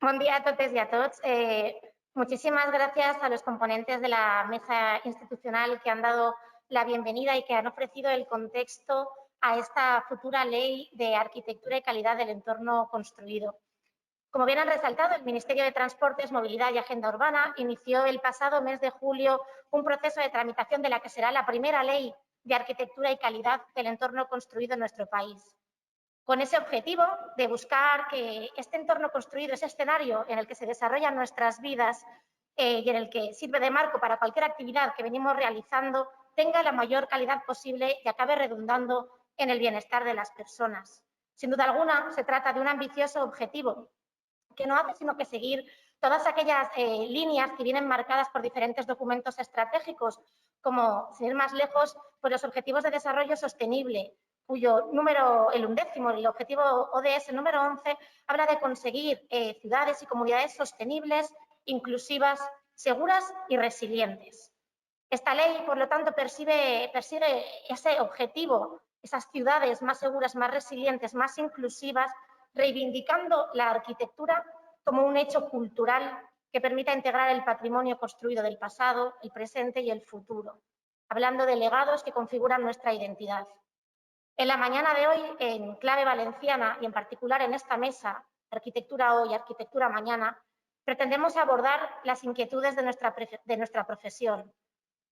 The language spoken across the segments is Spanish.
Bon dia a totes i a tots. Muchísimas gracias a los componentes de la mesa institucional que han dado la bienvenida y que han ofrecido el contexto a esta futura ley de arquitectura y calidad del entorno construido. Como bien han resaltado, el Ministerio de Transportes, Movilidad y Agenda Urbana inició el pasado mes de julio un proceso de tramitación de la que será la primera ley de arquitectura y calidad del entorno construido en nuestro país, con ese objetivo de buscar que este entorno construido, ese escenario en el que se desarrollan nuestras vidas y en el que sirve de marco para cualquier actividad que venimos realizando, tenga la mayor calidad posible y acabe redundando en el bienestar de las personas. Sin duda alguna, se trata de un ambicioso objetivo que no hace sino que seguir todas aquellas líneas que vienen marcadas por diferentes documentos estratégicos, como, sin ir más lejos, pues los Objetivos de Desarrollo Sostenible, cuyo número, el 11º, el objetivo ODS número 11, habla de conseguir ciudades y comunidades sostenibles, inclusivas, seguras y resilientes. Esta ley, por lo tanto, persigue ese objetivo, esas ciudades más seguras, más resilientes, más inclusivas, reivindicando la arquitectura como un hecho cultural que permita integrar el patrimonio construido del pasado, el presente y el futuro, hablando de legados que configuran nuestra identidad. En la mañana de hoy, en clave valenciana y en particular en esta mesa, Arquitectura hoy, Arquitectura mañana, pretendemos abordar las inquietudes de nuestra profesión,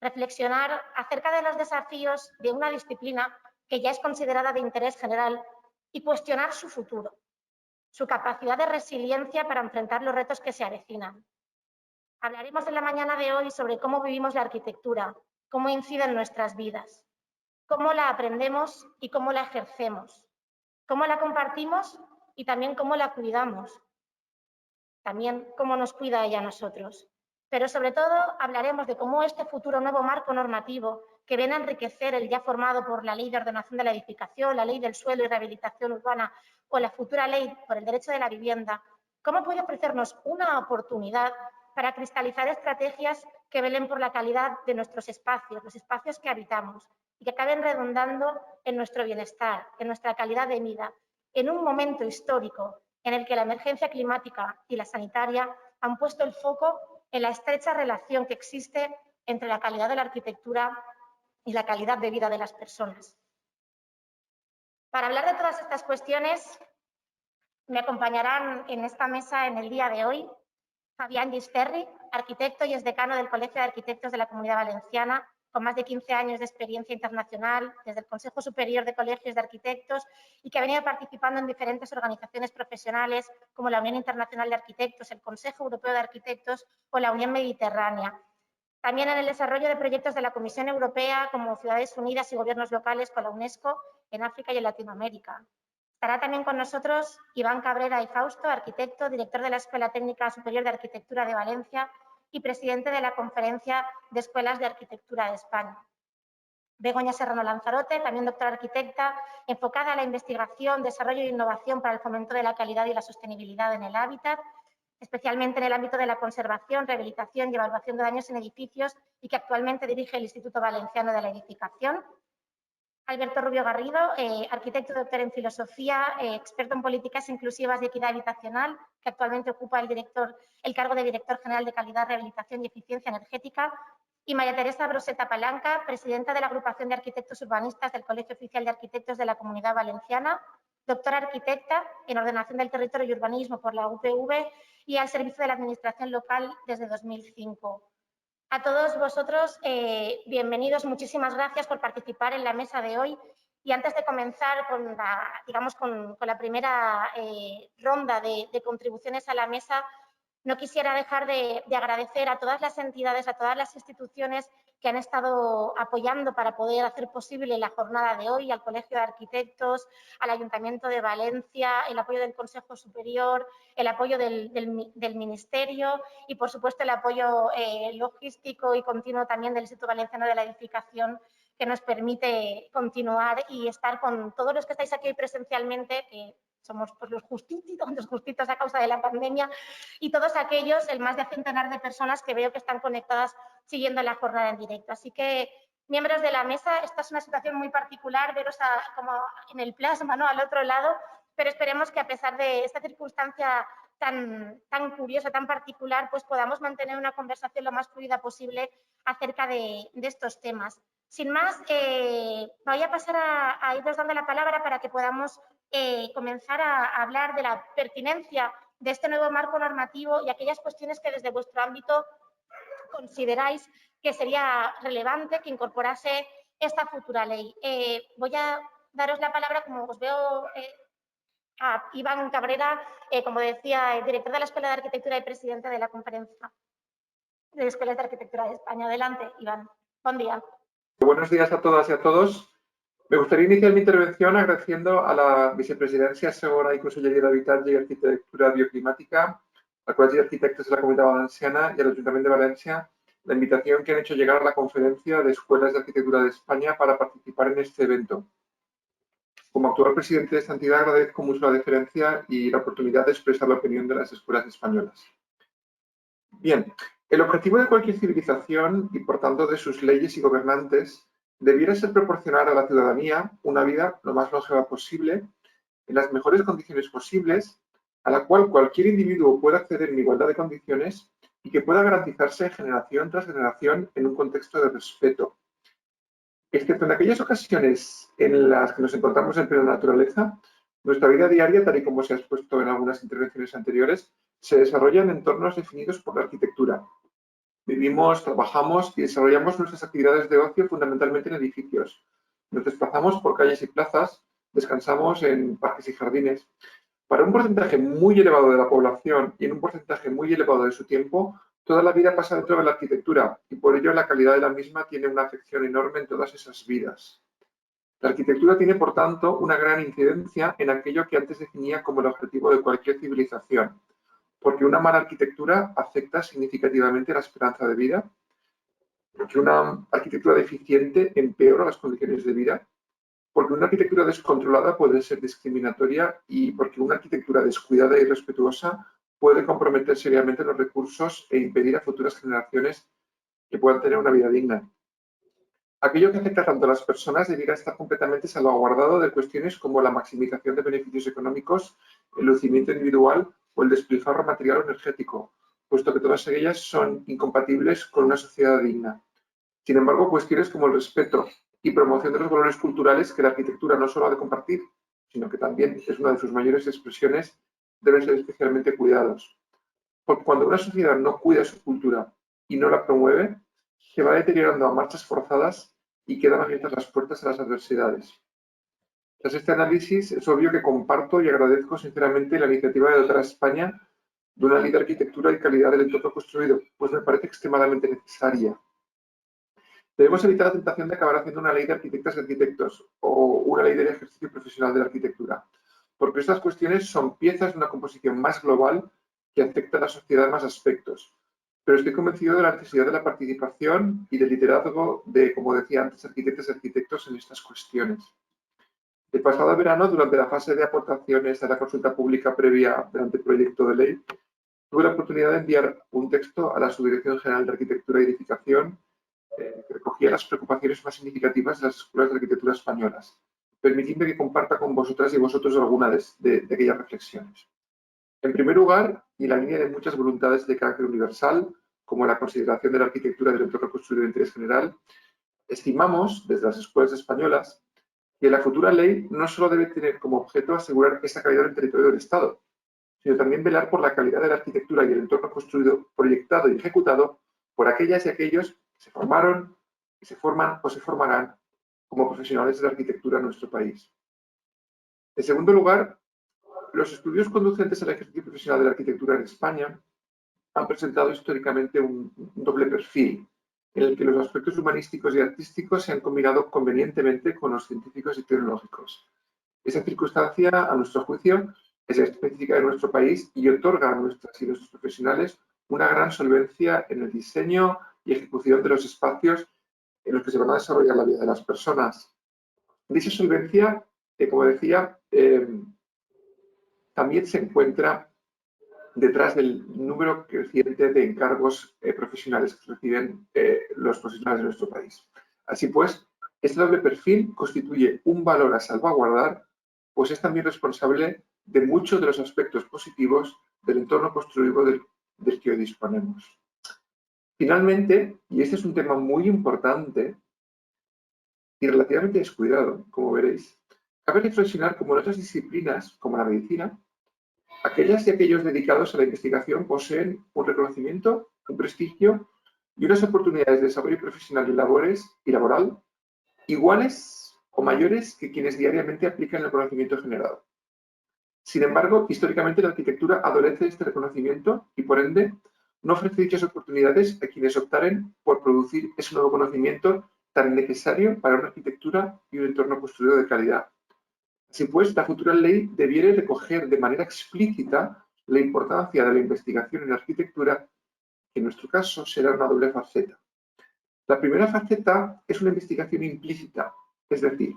reflexionar acerca de los desafíos de una disciplina que ya es considerada de interés general y cuestionar su futuro, su capacidad de resiliencia para enfrentar los retos que se avecinan. Hablaremos en la mañana de hoy sobre cómo vivimos la arquitectura, cómo incide en nuestras vidas, cómo la aprendemos y cómo la ejercemos, cómo la compartimos y también cómo la cuidamos, también cómo nos cuida ella a nosotros. Pero sobre todo hablaremos de cómo este futuro nuevo marco normativo que viene a enriquecer el ya formado por la Ley de Ordenación de la Edificación, la Ley del Suelo y Rehabilitación Urbana o la futura Ley por el Derecho de la Vivienda, cómo puede ofrecernos una oportunidad para cristalizar estrategias que velen por la calidad de nuestros espacios, los espacios que habitamos, y que acaben redundando en nuestro bienestar, en nuestra calidad de vida, en un momento histórico en el que la emergencia climática y la sanitaria han puesto el foco en la estrecha relación que existe entre la calidad de la arquitectura y la calidad de vida de las personas. Para hablar de todas estas cuestiones, me acompañarán en esta mesa en el día de hoy Fabián Gisterri, arquitecto y exdecano del Colegio de Arquitectos de la Comunidad Valenciana, con más de 15 años de experiencia internacional desde el Consejo Superior de Colegios de Arquitectos y que ha venido participando en diferentes organizaciones profesionales como la Unión Internacional de Arquitectos, el Consejo Europeo de Arquitectos o la Unión Mediterránea. También en el desarrollo de proyectos de la Comisión Europea como Ciudades Unidas y gobiernos locales con la UNESCO en África y en Latinoamérica. Estará también con nosotros Iván Cabrera y Fausto, arquitecto, director de la Escuela Técnica Superior de Arquitectura de Valencia y presidente de la Conferencia de Escuelas de Arquitectura de España. Begoña Serrano Lanzarote, también doctora arquitecta, enfocada a la investigación, desarrollo e innovación para el fomento de la calidad y la sostenibilidad en el hábitat, especialmente en el ámbito de la conservación, rehabilitación y evaluación de daños en edificios y que actualmente dirige el Instituto Valenciano de la Edificación. Alberto Rubio Garrido, arquitecto doctor en filosofía, experto en políticas inclusivas de equidad habitacional, que actualmente ocupa el cargo de director general de calidad, rehabilitación y eficiencia energética. Y María Teresa Broseta Palanca, presidenta de la agrupación de arquitectos urbanistas del Colegio Oficial de Arquitectos de la Comunidad Valenciana, doctora arquitecta en ordenación del territorio y urbanismo por la UPV y al servicio de la administración local desde 2005. A todos vosotros, bienvenidos, muchísimas gracias por participar en la mesa de hoy. Y antes de comenzar con la primera ronda de contribuciones a la mesa, no quisiera dejar de agradecer a todas las entidades, a todas las instituciones que han estado apoyando para poder hacer posible la jornada de hoy, al Colegio de Arquitectos, al Ayuntamiento de Valencia, el apoyo del Consejo Superior, el apoyo del Ministerio y, por supuesto, el apoyo logístico y continuo también del Instituto Valenciano de la Edificación, que nos permite continuar y estar con todos los que estáis aquí hoy presencialmente, que somos pues, los justitos a causa de la pandemia, y todos aquellos, el más de centenar de personas que veo que están conectadas siguiendo la jornada en directo. Así que, miembros de la mesa, esta es una situación muy particular, veros como en el plasma, ¿no? Al otro lado, pero esperemos que a pesar de esta circunstancia tan curiosa, tan particular, pues podamos mantener una conversación lo más fluida posible acerca de estos temas. Sin más, voy a pasar a iros dando la palabra para que podamos comenzar a hablar de la pertinencia de este nuevo marco normativo y aquellas cuestiones que desde vuestro ámbito consideráis que sería relevante que incorporase esta futura ley. Voy a daros la palabra, como os veo, a Iván Cabrera, como decía, el director de la Escuela de Arquitectura y presidente de la Conferencia de Escuelas de Arquitectura de España. Adelante, Iván. Buen día. Buenos días a todas y a todos. Me gustaría iniciar mi intervención agradeciendo a la Vicepresidencia Segona y Conselleria d'Habitatge i Arquitectura Bioclimática, al Col·legi d'Arquitectes de la Comunitat Valenciana y al Ayuntamiento de Valencia la invitación que han hecho llegar a la Conferencia de Escuelas de Arquitectura de España para participar en este evento. Como actual presidente de esta entidad agradezco mucho la deferencia y la oportunidad de expresar la opinión de las escuelas españolas. Bien, el objetivo de cualquier civilización y por tanto de sus leyes y gobernantes debiera ser proporcionar a la ciudadanía una vida lo más longeva posible, en las mejores condiciones posibles, a la cual cualquier individuo pueda acceder en igualdad de condiciones y que pueda garantizarse generación tras generación en un contexto de respeto. Excepto en aquellas ocasiones en las que nos encontramos en plena naturaleza, nuestra vida diaria, tal y como se ha expuesto en algunas intervenciones anteriores, se desarrolla en entornos definidos por la arquitectura. Vivimos, trabajamos y desarrollamos nuestras actividades de ocio fundamentalmente en edificios. Nos desplazamos por calles y plazas, descansamos en parques y jardines. Para un porcentaje muy elevado de la población y en un porcentaje muy elevado de su tiempo, toda la vida pasa dentro de la arquitectura y por ello la calidad de la misma tiene una afección enorme en todas esas vidas. La arquitectura tiene, por tanto, una gran incidencia en aquello que antes definía como el objetivo de cualquier civilización, porque una mala arquitectura afecta significativamente la esperanza de vida, porque una arquitectura deficiente empeora las condiciones de vida, porque una arquitectura descontrolada puede ser discriminatoria y porque una arquitectura descuidada y irrespetuosa puede comprometer seriamente los recursos e impedir a futuras generaciones que puedan tener una vida digna. Aquello que afecta tanto a las personas debiera estar completamente salvaguardado de cuestiones como la maximización de beneficios económicos, el lucimiento individual o el despilfarro material o energético, puesto que todas ellas son incompatibles con una sociedad digna. Sin embargo, cuestiones como el respeto y promoción de los valores culturales que la arquitectura no solo ha de compartir, sino que también es una de sus mayores expresiones, deben ser especialmente cuidados. Porque cuando una sociedad no cuida su cultura y no la promueve, se va deteriorando a marchas forzadas y quedan abiertas las puertas a las adversidades. Tras este análisis, es obvio que comparto y agradezco sinceramente la iniciativa de dotar a España de una ley de arquitectura y calidad del entorno construido, pues me parece extremadamente necesaria. Debemos evitar la tentación de acabar haciendo una ley de arquitectas y arquitectos o una ley del ejercicio profesional de la arquitectura, porque estas cuestiones son piezas de una composición más global que afecta a la sociedad en más aspectos. Pero estoy convencido de la necesidad de la participación y del liderazgo de, como decía antes, arquitectas y arquitectos en estas cuestiones. El pasado verano, durante la fase de aportaciones a la consulta pública previa del anteproyecto de ley, tuve la oportunidad de enviar un texto a la Subdirección General de Arquitectura y Edificación que recogía las preocupaciones más significativas de las escuelas de arquitectura españolas. Permitidme que comparta con vosotras y vosotros algunas de aquellas reflexiones. En primer lugar, y en la línea de muchas voluntades de carácter universal, como la consideración de la arquitectura del entorno construido de interés general, estimamos, desde las escuelas españolas, que la futura ley no solo debe tener como objeto asegurar esa calidad del territorio del Estado, sino también velar por la calidad de la arquitectura y el entorno construido, proyectado y ejecutado por aquellas y aquellos que se formaron, que se forman o se formarán como profesionales de la arquitectura en nuestro país. En segundo lugar, los estudios conducentes al ejercicio profesional de la arquitectura en España han presentado históricamente un doble perfil, en el que los aspectos humanísticos y artísticos se han combinado convenientemente con los científicos y tecnológicos. Esa circunstancia, a nuestro juicio, es específica de nuestro país y otorga a nuestras y nuestros profesionales una gran solvencia en el diseño y ejecución de los espacios en los que se van a desarrollar la vida de las personas. Dicha solvencia, como decía, también se encuentra detrás del número creciente de encargos profesionales que reciben los profesionales de nuestro país. Así pues, este doble perfil constituye un valor a salvaguardar pues es también responsable de muchos de los aspectos positivos del entorno construido del que hoy disponemos. Finalmente, y este es un tema muy importante y relativamente descuidado, como veréis, cabe reflexionar cómo en otras disciplinas, como la medicina, aquellas y aquellos dedicados a la investigación poseen un reconocimiento, un prestigio y unas oportunidades de desarrollo profesional y laboral iguales o mayores que quienes diariamente aplican el conocimiento generado. Sin embargo, históricamente la arquitectura adolece de este reconocimiento y, por ende, no ofrece dichas oportunidades a quienes optaren por producir ese nuevo conocimiento tan necesario para una arquitectura y un entorno construido de calidad. Así pues, la futura ley debiera recoger de manera explícita la importancia de la investigación en arquitectura, que en nuestro caso será una doble faceta. La primera faceta es una investigación implícita, es decir,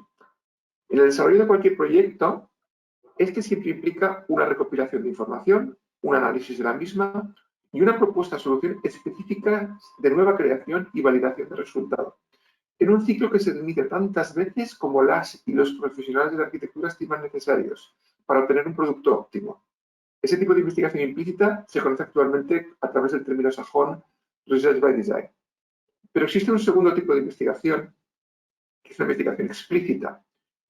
en el desarrollo de cualquier proyecto, este siempre implica una recopilación de información, un análisis de la misma y una propuesta de solución específica de nueva creación y validación del resultado, en un ciclo que se inicia tantas veces como las y los profesionales de la arquitectura estiman necesarios para obtener un producto óptimo. Ese tipo de investigación implícita se conoce actualmente a través del término sajón Research by Design. Pero existe un segundo tipo de investigación, que es la investigación explícita,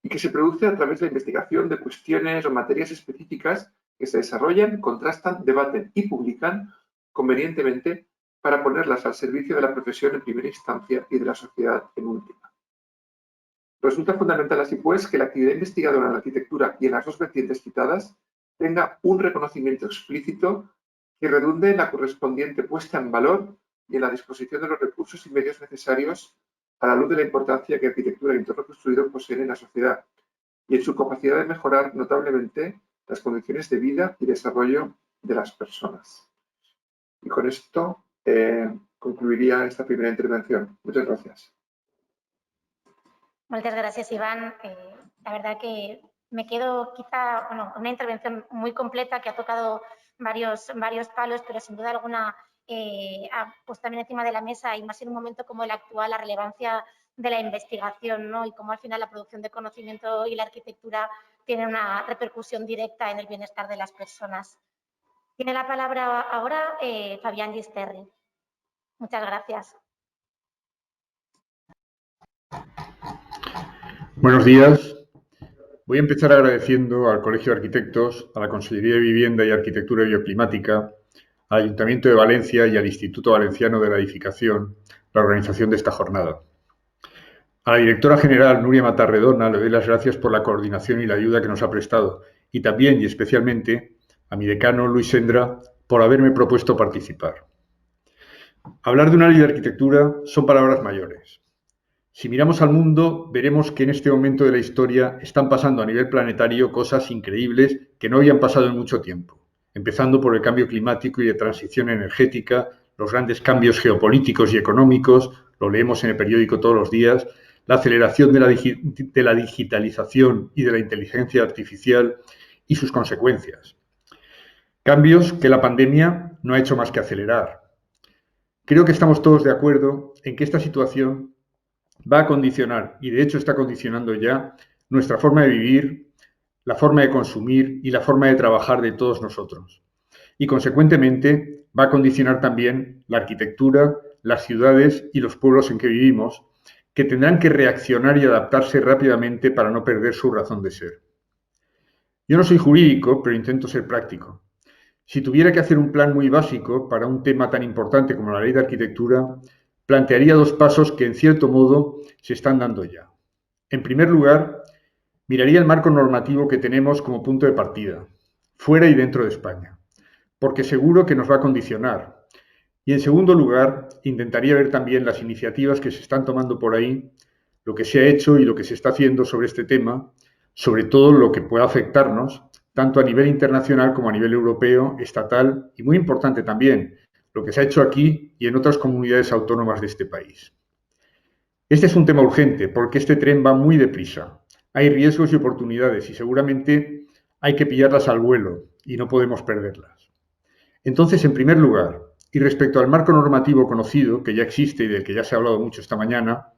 y que se produce a través de la investigación de cuestiones o materias específicas que se desarrollan, contrastan, debaten y publican convenientemente para ponerlas al servicio de la profesión en primera instancia y de la sociedad en última. Resulta fundamental así pues que la actividad investigadora en la arquitectura y en las dos vertientes citadas tenga un reconocimiento explícito que redunde en la correspondiente puesta en valor y en la disposición de los recursos y medios necesarios a la luz de la importancia que arquitectura y entorno construido poseen en la sociedad y en su capacidad de mejorar notablemente las condiciones de vida y desarrollo de las personas. Y con esto concluiría esta primera intervención. Muchas gracias. Muchas gracias, Iván. La verdad que me quedo quizá, una intervención muy completa que ha tocado varios palos, pero sin duda alguna ha puesto también encima de la mesa, y más en un momento como el actual, la relevancia de la investigación, ¿no? Y cómo al final la producción de conocimiento y la arquitectura tienen una repercusión directa en el bienestar de las personas. Tiene la palabra ahora Fabián Gisterri. Muchas gracias. Buenos días. Voy a empezar agradeciendo al Colegio de Arquitectos, a la Consellería de Vivienda y Arquitectura Bioclimática, al Ayuntamiento de Valencia y al Instituto Valenciano de la Edificación la organización de esta jornada. A la directora general, Núria Matarredona, le doy las gracias por la coordinación y la ayuda que nos ha prestado, y también y especialmente a mi decano, Luis Sendra, por haberme propuesto participar. Hablar de una ley de arquitectura son palabras mayores. Si miramos al mundo, veremos que en este momento de la historia están pasando a nivel planetario cosas increíbles que no habían pasado en mucho tiempo, empezando por el cambio climático y de transición energética, los grandes cambios geopolíticos y económicos, lo leemos en el periódico todos los días, la aceleración de la digitalización y de la inteligencia artificial y sus consecuencias. Cambios que la pandemia no ha hecho más que acelerar. Creo que estamos todos de acuerdo en que esta situación va a condicionar, y de hecho está condicionando ya, nuestra forma de vivir, la forma de consumir y la forma de trabajar de todos nosotros. Y consecuentemente va a condicionar también la arquitectura, las ciudades y los pueblos en que vivimos, que tendrán que reaccionar y adaptarse rápidamente para no perder su razón de ser. Yo no soy jurídico, pero intento ser práctico. Si tuviera que hacer un plan muy básico para un tema tan importante como la ley de arquitectura, plantearía dos pasos que, en cierto modo, se están dando ya. En primer lugar, miraría el marco normativo que tenemos como punto de partida, fuera y dentro de España, porque seguro que nos va a condicionar. Y en segundo lugar, intentaría ver también las iniciativas que se están tomando por ahí, lo que se ha hecho y lo que se está haciendo sobre este tema, sobre todo lo que pueda afectarnos, tanto a nivel internacional como a nivel europeo, estatal y, muy importante también, lo que se ha hecho aquí y en otras comunidades autónomas de este país. Este es un tema urgente porque este tren va muy deprisa. Hay riesgos y oportunidades y seguramente hay que pillarlas al vuelo y no podemos perderlas. Entonces, en primer lugar, y respecto al marco normativo conocido, que ya existe y del que ya se ha hablado mucho esta mañana,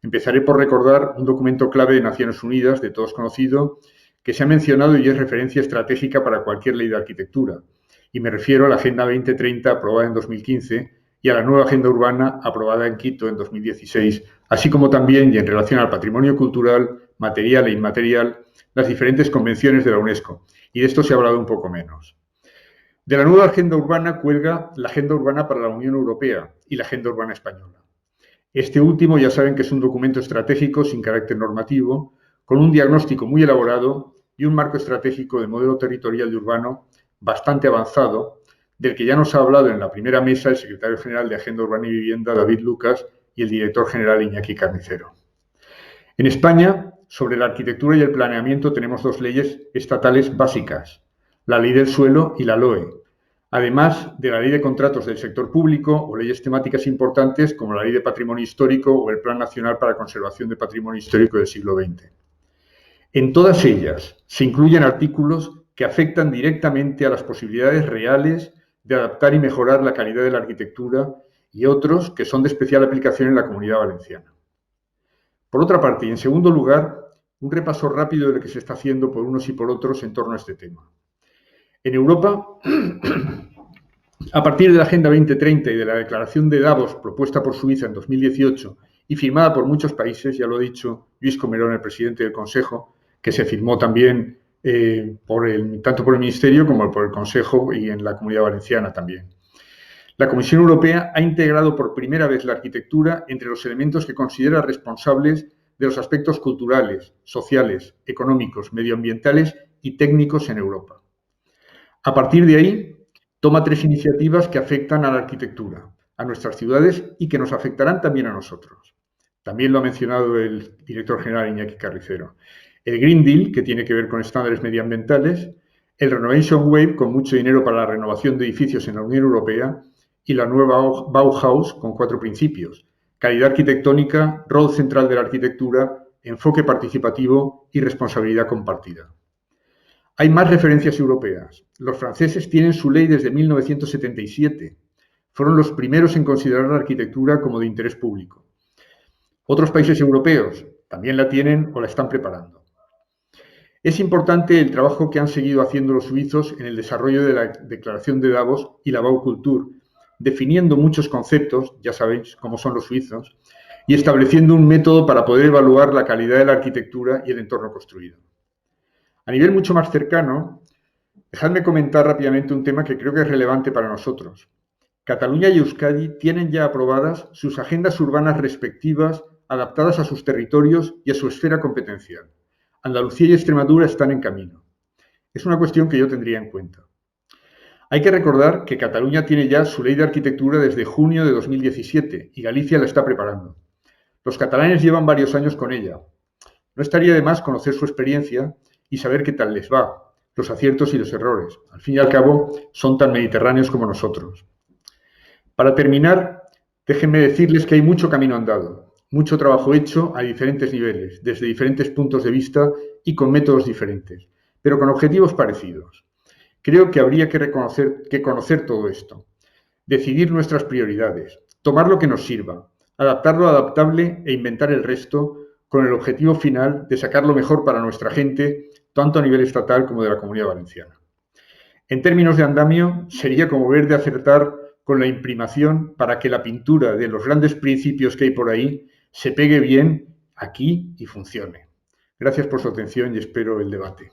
empezaré por recordar un documento clave de Naciones Unidas, de todos conocido, que se ha mencionado y es referencia estratégica para cualquier ley de arquitectura. Y me refiero a la Agenda 2030 aprobada en 2015 y a la nueva Agenda Urbana aprobada en Quito en 2016, así como también, y en relación al patrimonio cultural, material e inmaterial, las diferentes convenciones de la UNESCO. Y de esto se ha hablado un poco menos. De la nueva Agenda Urbana cuelga la Agenda Urbana para la Unión Europea y la Agenda Urbana Española. Este último ya saben que es un documento estratégico sin carácter normativo, con un diagnóstico muy elaborado y un marco estratégico de modelo territorial y urbano bastante avanzado, del que ya nos ha hablado en la primera mesa el secretario general de Agenda Urbana y Vivienda, David Lucas, y el director general, Iñaki Carnicero. En España, sobre la arquitectura y el planeamiento tenemos dos leyes estatales básicas, la Ley del Suelo y la LOE, además de la Ley de Contratos del Sector Público o leyes temáticas importantes como la Ley de Patrimonio Histórico o el Plan Nacional para la Conservación de Patrimonio Histórico del siglo XX. En todas ellas se incluyen artículos que afectan directamente a las posibilidades reales de adaptar y mejorar la calidad de la arquitectura y otros que son de especial aplicación en la Comunidad Valenciana. Por otra parte, y en segundo lugar, un repaso rápido de lo que se está haciendo por unos y por otros en torno a este tema. En Europa, a partir de la Agenda 2030 y de la Declaración de Davos propuesta por Suiza en 2018 y firmada por muchos países, ya lo ha dicho Luis Comerón, el presidente del Consejo, que se firmó también tanto por el Ministerio como por el Consejo y en la Comunidad Valenciana también. La Comisión Europea ha integrado por primera vez la arquitectura entre los elementos que considera responsables de los aspectos culturales, sociales, económicos, medioambientales y técnicos en Europa. A partir de ahí, toma 3 iniciativas que afectan a la arquitectura, a nuestras ciudades y que nos afectarán también a nosotros. También lo ha mencionado el director general Iñaki Carnicero. El Green Deal, que tiene que ver con estándares medioambientales, el Renovation Wave, con mucho dinero para la renovación de edificios en la Unión Europea, y la nueva Bauhaus, con 4 principios: calidad arquitectónica, rol central de la arquitectura, enfoque participativo y responsabilidad compartida. Hay más referencias europeas. Los franceses tienen su ley desde 1977. Fueron los primeros en considerar la arquitectura como de interés público. Otros países europeos también la tienen o la están preparando. Es importante el trabajo que han seguido haciendo los suizos en el desarrollo de la Declaración de Davos y la Baukultur, definiendo muchos conceptos, ya sabéis cómo son los suizos, y estableciendo un método para poder evaluar la calidad de la arquitectura y el entorno construido. A nivel mucho más cercano, dejadme comentar rápidamente un tema que creo que es relevante para nosotros. Cataluña y Euskadi tienen ya aprobadas sus agendas urbanas respectivas adaptadas a sus territorios y a su esfera competencial. Andalucía y Extremadura están en camino. Es una cuestión que yo tendría en cuenta. Hay que recordar que Cataluña tiene ya su ley de arquitectura desde junio de 2017 y Galicia la está preparando. Los catalanes llevan varios años con ella. No estaría de más conocer su experiencia y saber qué tal les va, los aciertos y los errores. Al fin y al cabo, son tan mediterráneos como nosotros. Para terminar, déjenme decirles que hay mucho camino andado, mucho trabajo hecho a diferentes niveles, desde diferentes puntos de vista y con métodos diferentes, pero con objetivos parecidos. Creo que habría que conocer todo esto, decidir nuestras prioridades, tomar lo que nos sirva, adaptar lo adaptable e inventar el resto con el objetivo final de sacar lo mejor para nuestra gente, tanto a nivel estatal como de la Comunidad Valenciana. En términos de andamio, sería como ver de acertar con la imprimación para que la pintura de los grandes principios que hay por ahí se pegue bien aquí y funcione. Gracias por su atención y espero el debate.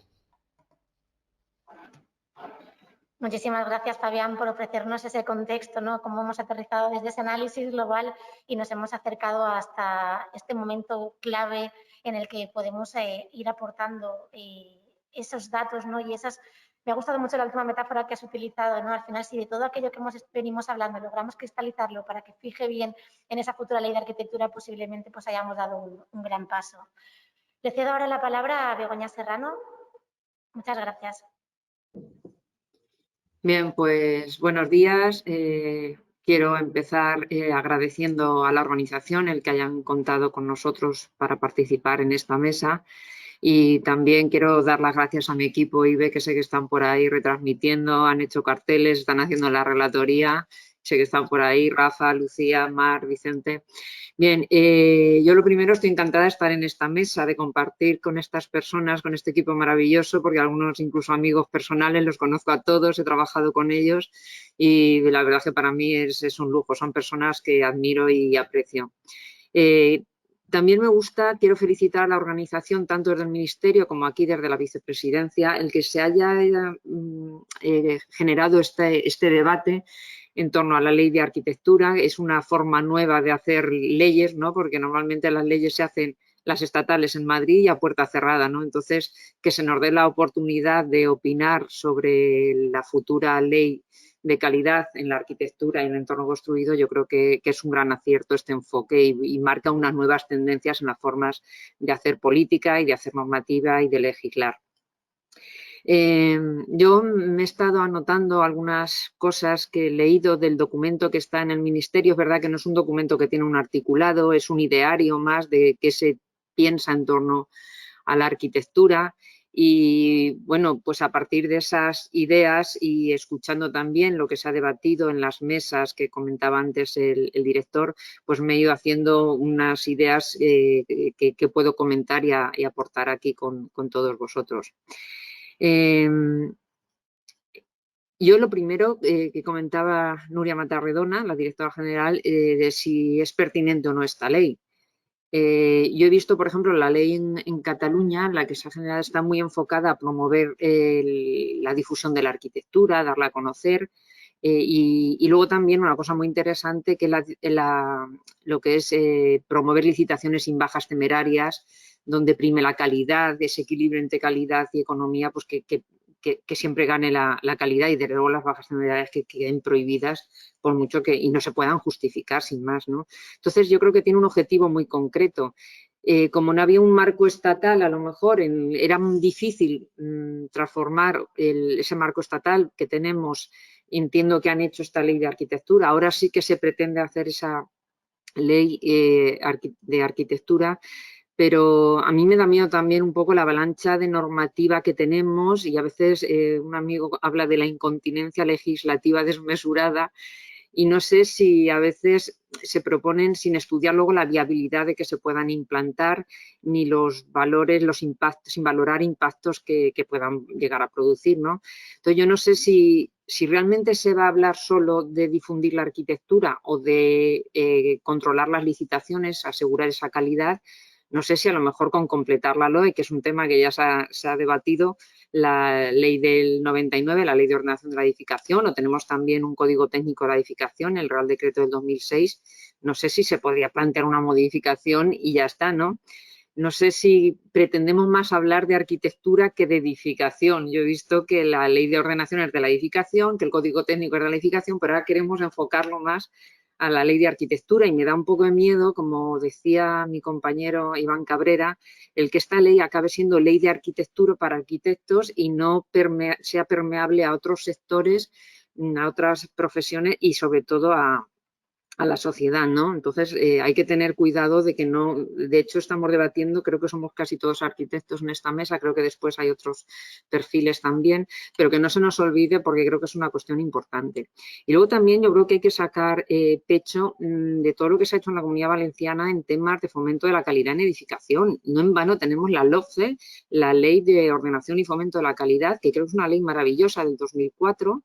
Muchísimas gracias, Fabián, por ofrecernos ese contexto, ¿no? Cómo hemos aterrizado desde ese análisis global y nos hemos acercado hasta este momento clave en el que podemos ir aportando esos datos, ¿no? Y esas. Me ha gustado mucho la última metáfora que has utilizado, ¿no? Al final, si de todo aquello que venimos hablando logramos cristalizarlo para que fije bien en esa futura ley de arquitectura, posiblemente pues hayamos dado un gran paso. Le cedo ahora la palabra a Begoña Serrano. Muchas gracias. Bien, pues buenos días. Quiero empezar agradeciendo a la organización el que hayan contado con nosotros para participar en esta mesa. Y también quiero dar las gracias a mi equipo IBE, que sé que están por ahí retransmitiendo, han hecho carteles, están haciendo la relatoría sé que están por ahí, Rafa, Lucía, Mar, Vicente. Bien, yo lo primero estoy encantada de estar en esta mesa, de compartir con estas personas, con este equipo maravilloso, porque algunos incluso amigos personales, los conozco a todos, he trabajado con ellos y la verdad que para mí es un lujo, son personas que admiro y aprecio. También quiero felicitar a la organización, tanto desde el Ministerio como aquí desde la Vicepresidencia, el que se haya generado este debate en torno a la ley de arquitectura. Es una forma nueva de hacer leyes, ¿no? Porque normalmente las leyes se hacen, las estatales, en Madrid y a puerta cerrada, ¿no? Entonces, que se nos dé la oportunidad de opinar sobre la futura ley de calidad en la arquitectura y en el entorno construido, yo creo que es un gran acierto este enfoque y marca unas nuevas tendencias en las formas de hacer política y de hacer normativa y de legislar. Yo me he estado anotando algunas cosas que he leído del documento que está en el Ministerio. Es verdad que no es un documento que tiene un articulado, es un ideario más de qué se piensa en torno a la arquitectura. Y bueno, pues a partir de esas ideas y escuchando también lo que se ha debatido en las mesas que comentaba antes el director, pues me he ido haciendo unas ideas que puedo comentar y aportar aquí con todos vosotros. Yo lo primero que comentaba Nuria Matarredona, la directora general, de si es pertinente o no esta ley. Yo he visto, por ejemplo, la ley en Cataluña, la que se ha generado, está muy enfocada a promover la difusión de la arquitectura, darla a conocer. Y luego también una cosa muy interesante que lo que es promover licitaciones sin bajas temerarias, donde prime la calidad, ese equilibrio entre calidad y economía, pues que siempre gane la calidad y desde luego las bajas temerarias que queden prohibidas por mucho y no se puedan justificar sin más, ¿no? Entonces yo creo que tiene un objetivo muy concreto. Como no había un marco estatal, a lo mejor era muy difícil transformar ese marco estatal que tenemos. Entiendo que han hecho esta ley de arquitectura. Ahora sí que se pretende hacer esa ley de arquitectura, pero a mí me da miedo también un poco la avalancha de normativa que tenemos y a veces un amigo habla de la incontinencia legislativa desmesurada y no sé si a veces se proponen sin estudiar luego la viabilidad de que se puedan implantar ni los valores, los impactos, sin valorar impactos que puedan llegar a producir, ¿no? Entonces yo no sé si realmente se va a hablar solo de difundir la arquitectura o de controlar las licitaciones, asegurar esa calidad. No sé si a lo mejor con completar la LOE, que es un tema que ya se ha debatido, la ley del 99, la ley de ordenación de la edificación, o tenemos también un código técnico de la edificación, el Real Decreto del 2006. No sé si se podría plantear una modificación y ya está, ¿no? No sé si pretendemos más hablar de arquitectura que de edificación. Yo he visto que la ley de ordenación es de la edificación, que el código técnico es de la edificación, pero ahora queremos enfocarlo más a la ley de arquitectura y me da un poco de miedo, como decía mi compañero Iván Cabrera, el que esta ley acabe siendo ley de arquitectura para arquitectos y no sea permeable a otros sectores, a otras profesiones y sobre todo a la sociedad, ¿no? Entonces hay que tener cuidado de que no, de hecho estamos debatiendo, creo que somos casi todos arquitectos en esta mesa, creo que después hay otros perfiles también, pero que no se nos olvide porque creo que es una cuestión importante. Y luego también yo creo que hay que sacar pecho de todo lo que se ha hecho en la Comunidad Valenciana en temas de fomento de la calidad en edificación. No en vano tenemos la LOFCE, la Ley de Ordenación y Fomento de la Calidad, que creo que es una ley maravillosa del 2004,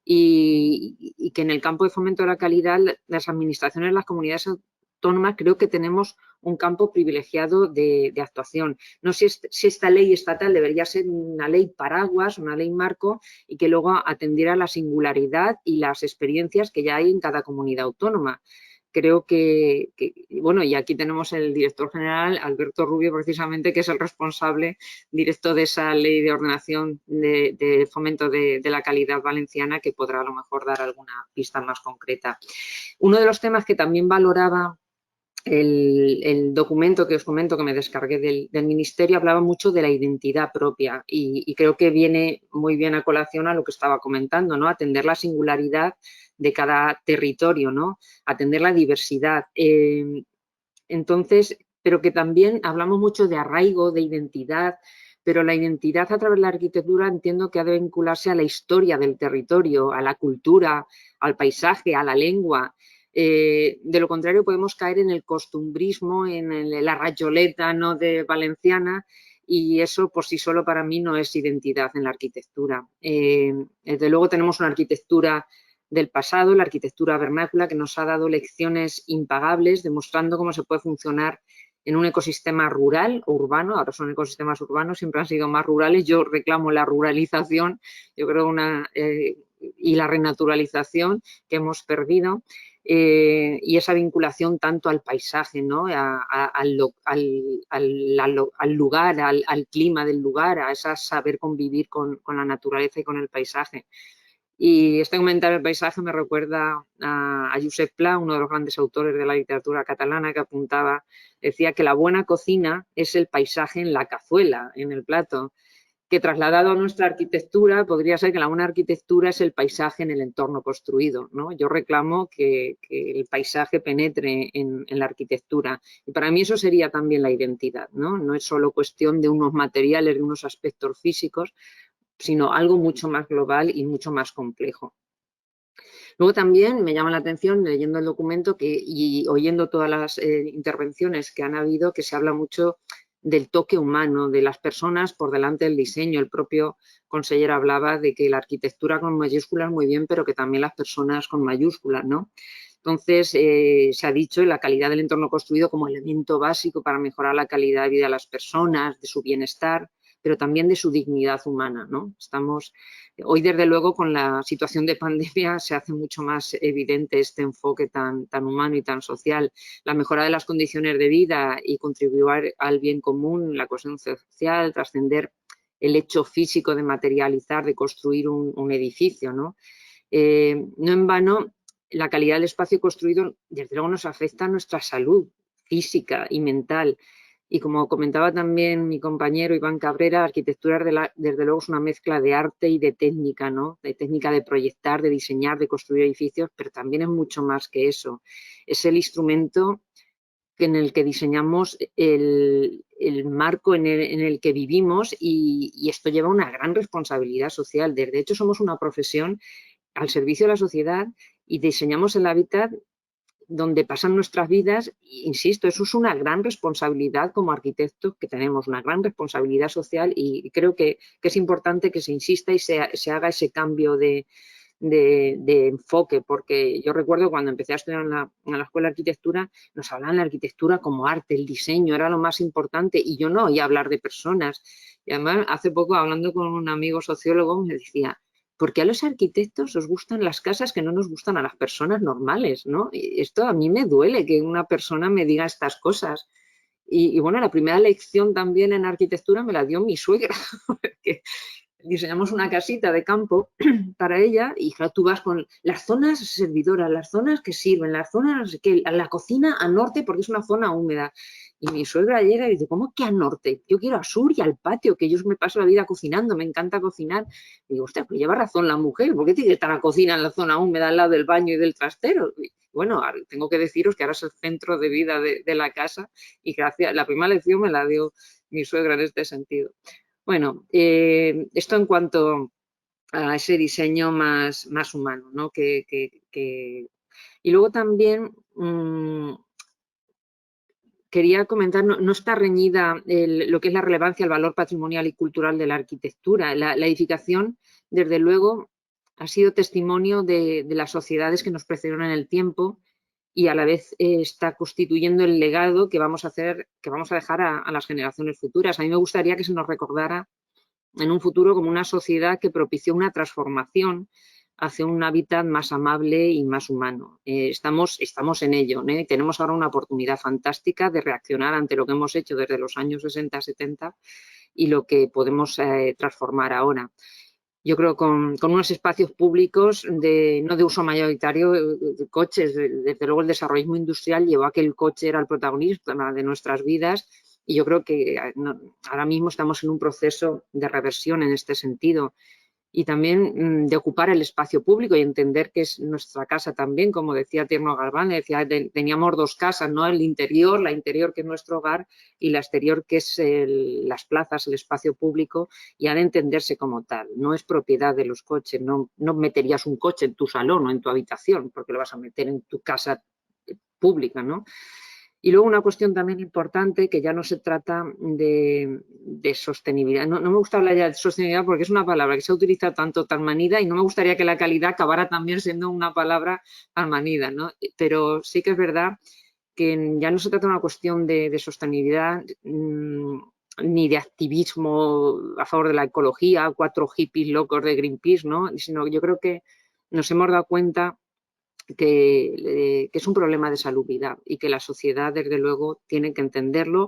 y que en el campo de fomento de la calidad las administraciones, las comunidades autónomas, creo que tenemos un campo privilegiado de actuación. No sé si esta ley estatal debería ser una ley paraguas, una ley marco y que luego atendiera a la singularidad y las experiencias que ya hay en cada comunidad autónoma. Creo que, bueno, y aquí tenemos el director general, Alberto Rubio, precisamente, que es el responsable directo de esa ley de ordenación de fomento de la calidad valenciana, que podrá a lo mejor dar alguna pista más concreta. Uno de los temas que también valoraba el documento que os comento que me descargué del Ministerio hablaba mucho de la identidad propia y creo que viene muy bien a colación a lo que estaba comentando, ¿no? Atender la singularidad de cada territorio, ¿no? Atender la diversidad. Entonces, pero que también hablamos mucho de arraigo, de identidad, pero la identidad a través de la arquitectura entiendo que ha de vincularse a la historia del territorio, a la cultura, al paisaje, a la lengua. De lo contrario podemos caer en el costumbrismo, en la rayoleta, ¿no?, de valenciana, y eso por sí solo para mí no es identidad en la arquitectura. Desde luego tenemos una arquitectura del pasado, la arquitectura vernácula, que nos ha dado lecciones impagables, demostrando cómo se puede funcionar en un ecosistema rural o urbano. Ahora son ecosistemas urbanos, siempre han sido más rurales. Yo reclamo la ruralización, yo creo y la renaturalización que hemos perdido, y esa vinculación tanto al paisaje, ¿no?, al lugar, al clima del lugar, a esa saber convivir con la naturaleza y con el paisaje. Y este comentario del paisaje me recuerda a Josep Pla, uno de los grandes autores de la literatura catalana, que decía que la buena cocina es el paisaje en la cazuela, en el plato, que trasladado a nuestra arquitectura podría ser que la buena arquitectura es el paisaje en el entorno construido, ¿no? Yo reclamo que el paisaje penetre en la arquitectura, y para mí eso sería también la identidad, ¿no? No es solo cuestión de unos materiales, de unos aspectos físicos, sino algo mucho más global y mucho más complejo. Luego también me llama la atención, leyendo el documento y oyendo todas las intervenciones que han habido, que se habla mucho del toque humano, de las personas por delante del diseño. El propio consejero hablaba de que la arquitectura con mayúsculas muy bien, pero que también las personas con mayúsculas, ¿no? Entonces, se ha dicho la calidad del entorno construido como elemento básico para mejorar la calidad de vida de las personas, de su bienestar, pero también de su dignidad humana, ¿no? Hoy, desde luego, con la situación de pandemia se hace mucho más evidente este enfoque tan humano y tan social. La mejora de las condiciones de vida y contribuir al bien común, la cohesión social, trascender el hecho físico de materializar, de construir un edificio, ¿no? No en vano, la calidad del espacio construido, desde luego, nos afecta a nuestra salud física y mental. Y como comentaba también mi compañero Iván Cabrera, la arquitectura desde luego es una mezcla de arte y de técnica, ¿no? De técnica de proyectar, de diseñar, de construir edificios, pero también es mucho más que eso. Es el instrumento en el que diseñamos el marco en el que vivimos, y esto lleva una gran responsabilidad social. De hecho, somos una profesión al servicio de la sociedad y diseñamos el hábitat donde pasan nuestras vidas. Insisto, eso es una gran responsabilidad como arquitectos, que tenemos una gran responsabilidad social, y creo que es importante que se insista y se haga ese cambio de enfoque, porque yo recuerdo cuando empecé a estudiar en la escuela de arquitectura, nos hablaban de la arquitectura como arte, el diseño era lo más importante, y yo no oía hablar de personas. Y además, hace poco, hablando con un amigo sociólogo, me decía: ¿por qué a los arquitectos os gustan las casas que no nos gustan a las personas normales, ¿no? Y esto a mí me duele, que una persona me diga estas cosas. Y bueno, la primera lección también en arquitectura me la dio mi suegra, porque diseñamos una casita de campo para ella, y claro, tú vas con las zonas servidoras, las zonas que sirven, las zonas que la cocina a norte porque es una zona húmeda. Y mi suegra llega y dice: ¿cómo que a norte? Yo quiero a sur y al patio, que yo me paso la vida cocinando, me encanta cocinar. Y digo: hostia, pues lleva razón la mujer, ¿por qué tiene que estar la cocina en la zona húmeda al lado del baño y del trastero? Y bueno, tengo que deciros que ahora es el centro de vida de la casa, y gracias, la primera lección me la dio mi suegra en este sentido. Bueno, esto en cuanto a ese diseño más humano, ¿no? Y luego también quería comentar, no está reñida lo que es la relevancia, el valor patrimonial y cultural de la arquitectura. La edificación, desde luego, ha sido testimonio de las sociedades que nos precedieron en el tiempo, y a la vez está constituyendo el legado que vamos a dejar a las generaciones futuras. A mí me gustaría que se nos recordara en un futuro como una sociedad que propició una transformación hacia un hábitat más amable y más humano. Estamos en ello, ¿eh? Tenemos ahora una oportunidad fantástica de reaccionar ante lo que hemos hecho desde los años 60-70 y lo que podemos transformar ahora. Yo creo con unos espacios públicos no de uso mayoritario de coches. Desde luego el desarrollo industrial llevó a que el coche era el protagonista de nuestras vidas, y yo creo que ahora mismo estamos en un proceso de reversión en este sentido. y también de ocupar el espacio público y entender que es nuestra casa también, como decía Tierno Galván, decía, teníamos dos casas, ¿no? La interior que es nuestro hogar y la exterior que es las plazas, el espacio público, y ha de entenderse como tal. No es propiedad de los coches, no meterías un coche en tu salón o en tu habitación porque lo vas a meter en tu casa pública, ¿no? Y luego una cuestión también importante, que ya no se trata de sostenibilidad. No me gusta hablar ya de sostenibilidad porque es una palabra que se utiliza tanto tan manida y no me gustaría que la calidad acabara también siendo una palabra tan manida, ¿no? Pero sí que es verdad que ya no se trata de una cuestión de sostenibilidad ni de activismo a favor de la ecología, 4 hippies locos de Greenpeace, ¿no? Sino yo creo que nos hemos dado cuenta que es un problema de salubridad y que la sociedad, desde luego, tiene que entenderlo,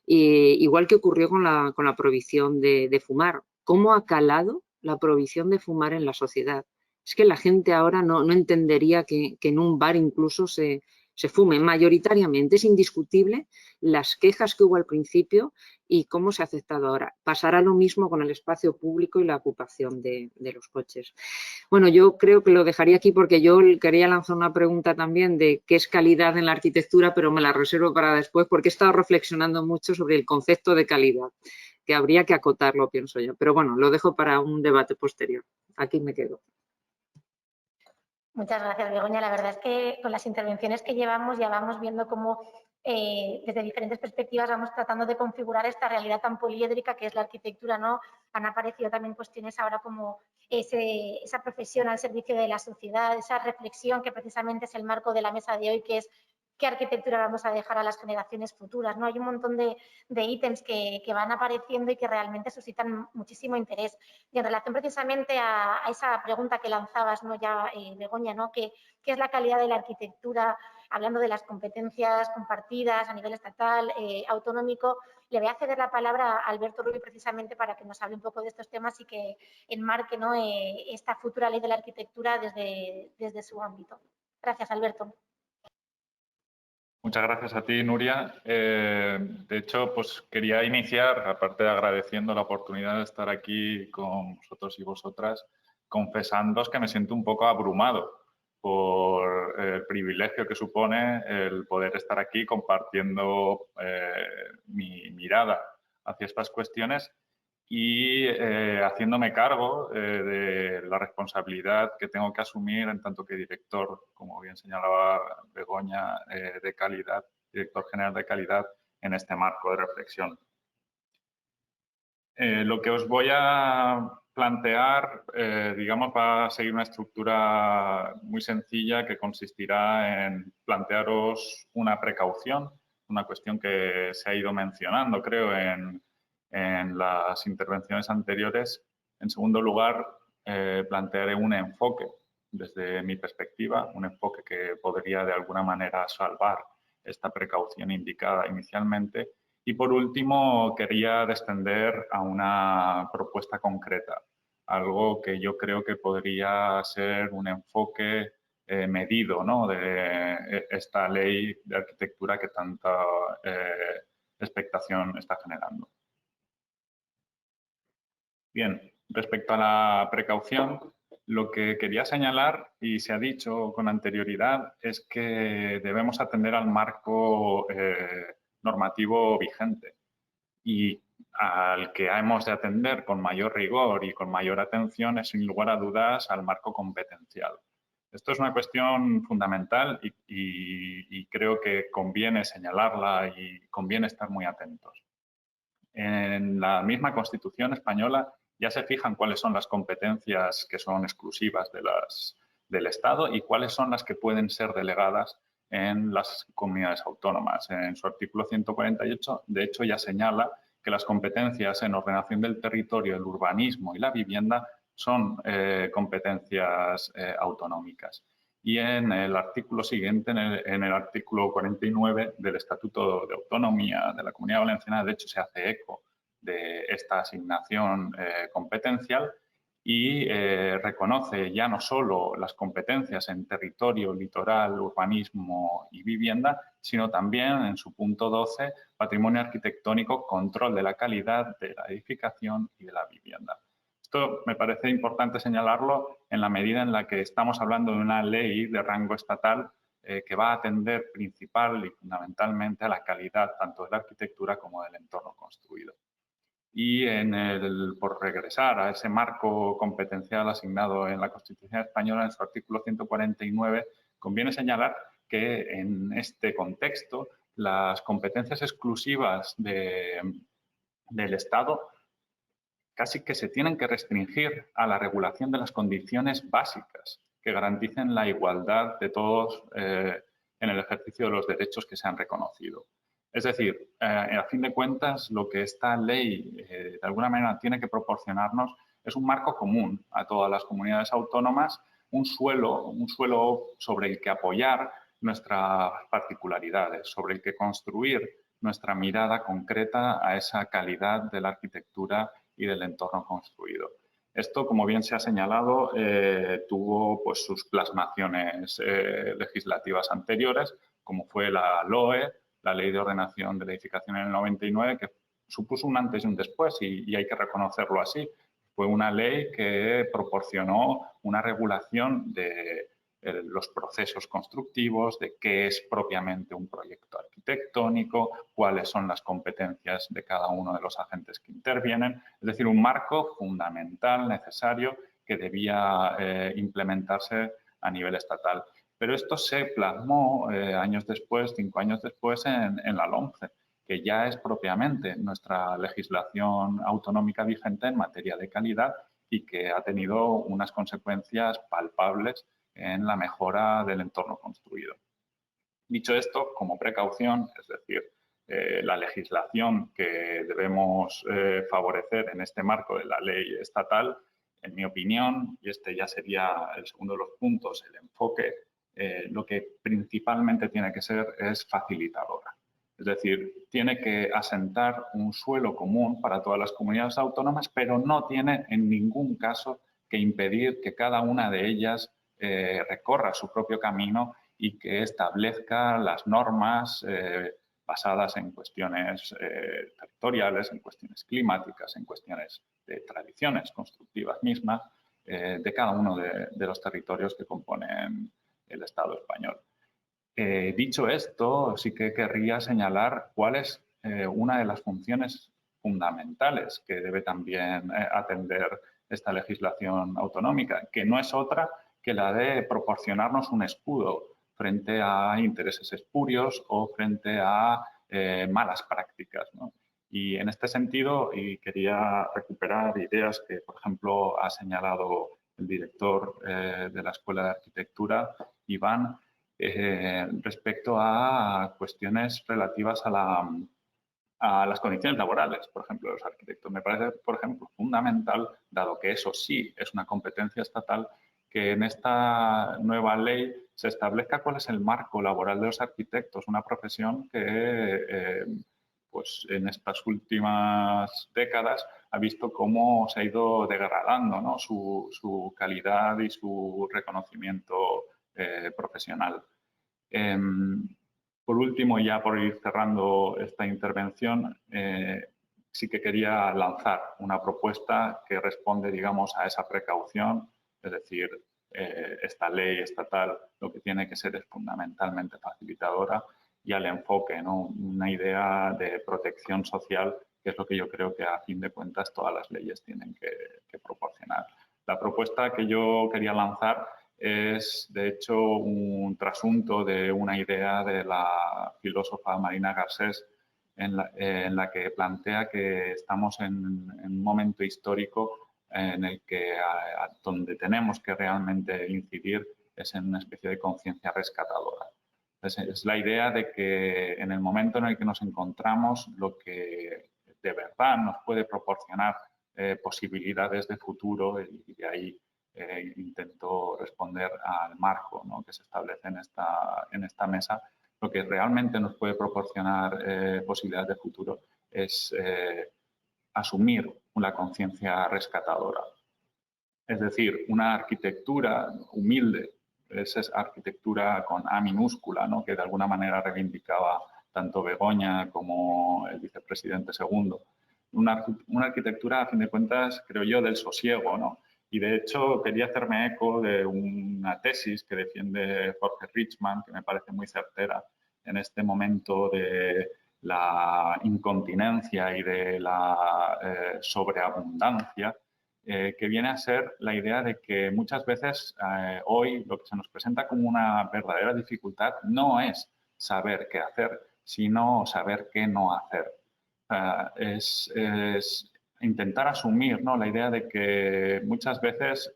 igual que ocurrió con la prohibición de fumar. ¿Cómo ha calado la prohibición de fumar en la sociedad? Es que la gente ahora no entendería que en un bar incluso se fume mayoritariamente. Es indiscutible las quejas que hubo al principio y cómo se ha aceptado ahora. Pasará lo mismo con el espacio público y la ocupación de los coches. Bueno, yo creo que lo dejaría aquí porque yo quería lanzar una pregunta también de qué es calidad en la arquitectura, pero me la reservo para después porque he estado reflexionando mucho sobre el concepto de calidad, que habría que acotarlo, pienso yo. Pero bueno, lo dejo para un debate posterior. Aquí me quedo. Muchas gracias, Begoña. La verdad es que con las intervenciones que llevamos ya vamos viendo cómo desde diferentes perspectivas vamos tratando de configurar esta realidad tan poliédrica que es la arquitectura, ¿no? Han aparecido también cuestiones ahora como esa profesión al servicio de la sociedad, esa reflexión que precisamente es el marco de la mesa de hoy, que es qué arquitectura vamos a dejar a las generaciones futuras, ¿no? Hay un montón de ítems que van apareciendo y que realmente suscitan muchísimo interés. Y en relación precisamente a esa pregunta que lanzabas, ¿no? Ya, Begoña, ¿no? ¿Qué es la calidad de la arquitectura? Hablando de las competencias compartidas a nivel estatal, autonómico, le voy a ceder la palabra a Alberto Rubio precisamente para que nos hable un poco de estos temas y que enmarque, ¿no? Esta futura ley de la arquitectura desde su ámbito. Gracias, Alberto. Muchas gracias a ti, Nuria. De hecho, pues quería iniciar, aparte de agradeciendo la oportunidad de estar aquí con vosotros y vosotras, confesándoos que me siento un poco abrumado por el privilegio que supone el poder estar aquí compartiendo mi mirada hacia estas cuestiones y haciéndome cargo de la responsabilidad que tengo que asumir en tanto que director, como bien señalaba Begoña, de calidad, director general de calidad en este marco de reflexión. Lo que os voy a plantear, digamos, va a seguir una estructura muy sencilla que consistirá en plantearos una precaución, una cuestión que se ha ido mencionando, creo, en las intervenciones anteriores. En segundo lugar, plantearé un enfoque, desde mi perspectiva, un enfoque que podría de alguna manera salvar esta precaución indicada inicialmente. Y por último, quería descender a una propuesta concreta, algo que yo creo que podría ser un enfoque medido, ¿no? De esta ley de arquitectura que tanta expectación está generando. Bien, respecto a la precaución, lo que quería señalar, y se ha dicho con anterioridad, es que debemos atender al marco normativo vigente y al que hemos de atender con mayor rigor y con mayor atención es, sin lugar a dudas, al marco competencial. Esto es una cuestión fundamental y creo que conviene señalarla y conviene estar muy atentos. En la misma Constitución española ya se fijan cuáles son las competencias que son exclusivas del Estado y cuáles son las que pueden ser delegadas en las comunidades autónomas. En su artículo 148, de hecho, ya señala que las competencias en ordenación del territorio, el urbanismo y la vivienda son competencias autonómicas. Y en el artículo siguiente, en el artículo 49 del Estatuto de Autonomía de la Comunidad Valenciana, de hecho, se hace eco de esta asignación competencial y reconoce ya no solo las competencias en territorio, litoral, urbanismo y vivienda, sino también en su punto 12, patrimonio arquitectónico, control de la calidad de la edificación y de la vivienda. Esto me parece importante señalarlo en la medida en la que estamos hablando de una ley de rango estatal que va a atender principal y fundamentalmente a la calidad tanto de la arquitectura como del entorno construido. Y por regresar a ese marco competencial asignado en la Constitución española, en su artículo 149, conviene señalar que en este contexto las competencias exclusivas del Estado casi que se tienen que restringir a la regulación de las condiciones básicas que garanticen la igualdad de todos en el ejercicio de los derechos que se han reconocido. Es decir, a fin de cuentas, lo que esta ley de alguna manera tiene que proporcionarnos es un marco común a todas las comunidades autónomas, un suelo sobre el que apoyar nuestras particularidades, sobre el que construir nuestra mirada concreta a esa calidad de la arquitectura y del entorno construido. Esto, como bien se ha señalado, tuvo pues, sus plasmaciones legislativas anteriores, como fue la LOE, la Ley de Ordenación de la Edificación en el 99, que supuso un antes y un después, y hay que reconocerlo así. Fue una ley que proporcionó una regulación de los procesos constructivos, de qué es propiamente un proyecto arquitectónico, cuáles son las competencias de cada uno de los agentes que intervienen. Es decir, un marco fundamental, necesario, que debía implementarse a nivel estatal. Pero esto se plasmó años después, 5 años después, en la LOMCE, que ya es propiamente nuestra legislación autonómica vigente en materia de calidad y que ha tenido unas consecuencias palpables en la mejora del entorno construido. Dicho esto, como precaución, es decir, la legislación que debemos favorecer en este marco de la ley estatal, en mi opinión, y este ya sería el segundo de los puntos, el enfoque, lo que principalmente tiene que ser es facilitadora. Es decir, tiene que asentar un suelo común para todas las comunidades autónomas, pero no tiene en ningún caso que impedir que cada una de ellas recorra su propio camino y que establezca las normas basadas en cuestiones territoriales, en cuestiones climáticas, en cuestiones de tradiciones constructivas mismas de cada uno de los territorios que componen el Estado español. Dicho esto, sí que querría señalar cuál es una de las funciones fundamentales que debe también atender esta legislación autonómica, que no es otra que la de proporcionarnos un escudo frente a intereses espurios o frente a malas prácticas, ¿no? Y en este sentido, y quería recuperar ideas que, por ejemplo, ha señalado el director de la Escuela de Arquitectura, Iván, respecto a cuestiones relativas a las condiciones laborales, por ejemplo, de los arquitectos. Me parece, por ejemplo, fundamental, dado que eso sí es una competencia estatal, que en esta nueva ley se establezca cuál es el marco laboral de los arquitectos, una profesión que pues en estas últimas décadas ha visto cómo se ha ido degradando, ¿no? su calidad y su reconocimiento profesional. Por último, ya por ir cerrando esta intervención, sí que quería lanzar una propuesta que responde, digamos, a esa precaución, es decir, esta ley estatal lo que tiene que ser es fundamentalmente facilitadora y al enfoque, ¿no? Una idea de protección social, que es lo que yo creo que a fin de cuentas todas las leyes tienen que proporcionar. La propuesta que yo quería lanzar es, de hecho, un trasunto de una idea de la filósofa Marina Garcés en la que plantea que estamos en un momento histórico en el que donde tenemos que realmente incidir es en una especie de conciencia rescatadora. Es la idea de que en el momento en el que nos encontramos, lo que de verdad nos puede proporcionar posibilidades de futuro, y de ahí intento responder al marco, ¿no?, que se establece en esta mesa, lo que realmente nos puede proporcionar posibilidades de futuro es asumir una conciencia rescatadora. Es decir, una arquitectura humilde, esa es arquitectura con A minúscula, ¿no?, que de alguna manera reivindicaba tanto Begoña como el vicepresidente segundo, una arquitectura, a fin de cuentas, creo yo, del sosiego, ¿no? Y de hecho quería hacerme eco de una tesis que defiende Jorge Richman, que me parece muy certera en este momento de la incontinencia y de la sobreabundancia, que viene a ser la idea de que muchas veces hoy lo que se nos presenta como una verdadera dificultad no es saber qué hacer, sino saber qué no hacer. Es intentar asumir, ¿no?, la idea de que muchas veces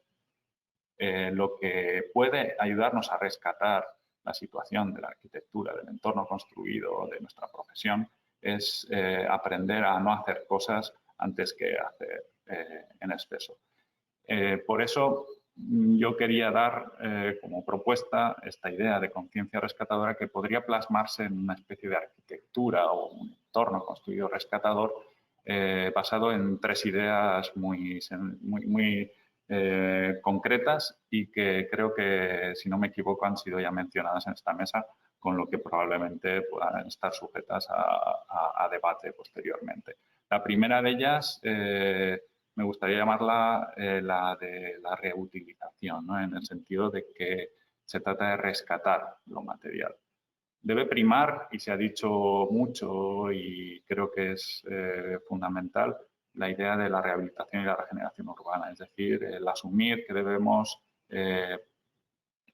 lo que puede ayudarnos a rescatar la situación de la arquitectura, del entorno construido, de nuestra profesión, es aprender a no hacer cosas antes que hacer en exceso. Por eso yo quería dar como propuesta esta idea de conciencia rescatadora que podría plasmarse en una especie de arquitectura o un entorno construido rescatador basado en 3 ideas muy concretas y que creo que, si no me equivoco, han sido ya mencionadas en esta mesa, con lo que probablemente puedan estar sujetas a debate posteriormente. La primera de ellas me gustaría llamarla la de la reutilización, ¿no?, en el sentido de que se trata de rescatar lo material. Debe primar, y se ha dicho mucho y creo que es fundamental, la idea de la rehabilitación y la regeneración urbana, es decir, el asumir que debemos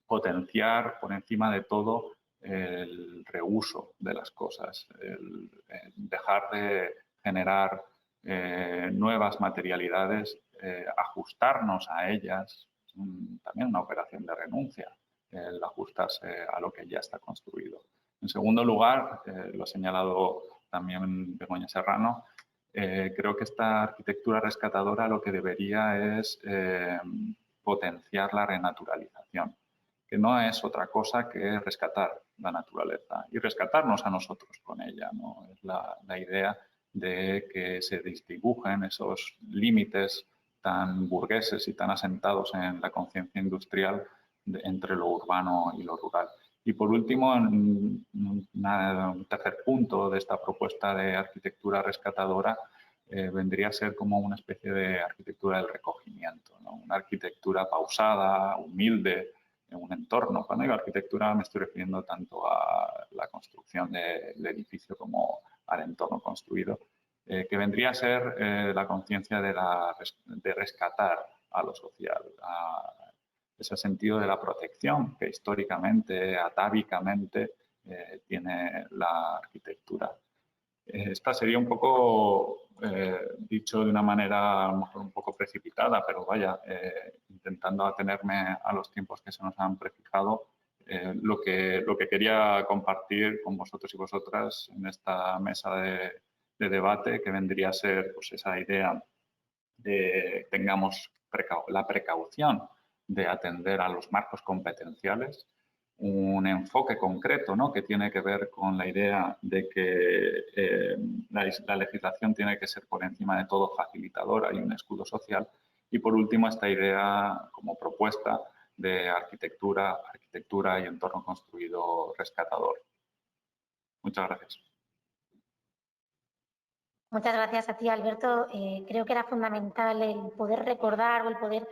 potenciar por encima de todo el reuso de las cosas, el dejar de generar nuevas materialidades, ajustarnos a ellas, también una operación de renuncia, el ajustarse a lo que ya está construido. En segundo lugar, lo ha señalado también Begoña Serrano, creo que esta arquitectura rescatadora lo que debería es potenciar la renaturalización, que no es otra cosa que rescatar la naturaleza y rescatarnos a nosotros con ella, ¿no? Es la idea de que se distribuyen esos límites tan burgueses y tan asentados en la conciencia industrial entre lo urbano y lo rural. Y por último, un tercer punto de esta propuesta de arquitectura rescatadora vendría a ser como una especie de arquitectura del recogimiento, ¿no? Una arquitectura pausada, humilde, en un entorno. Cuando digo arquitectura me estoy refiriendo tanto a la construcción del edificio como al entorno construido, que vendría a ser la conciencia de rescatar a lo social, a ese sentido de la protección que históricamente, atávicamente, tiene la arquitectura. Esta sería un poco, dicho de una manera a lo mejor un poco precipitada, pero vaya, intentando atenerme a los tiempos que se nos han prefijado, lo que quería compartir con vosotros y vosotras en esta mesa de debate, que vendría a ser pues, esa idea de tengamos la precaución de atender a los marcos competenciales, un enfoque concreto, ¿no?, que tiene que ver con la idea de que la legislación tiene que ser por encima de todo facilitadora y un escudo social. Y por último, esta idea como propuesta de arquitectura y entorno construido rescatador. Muchas gracias. Muchas gracias a ti, Alberto. Creo que era fundamental el poder recordar o el poder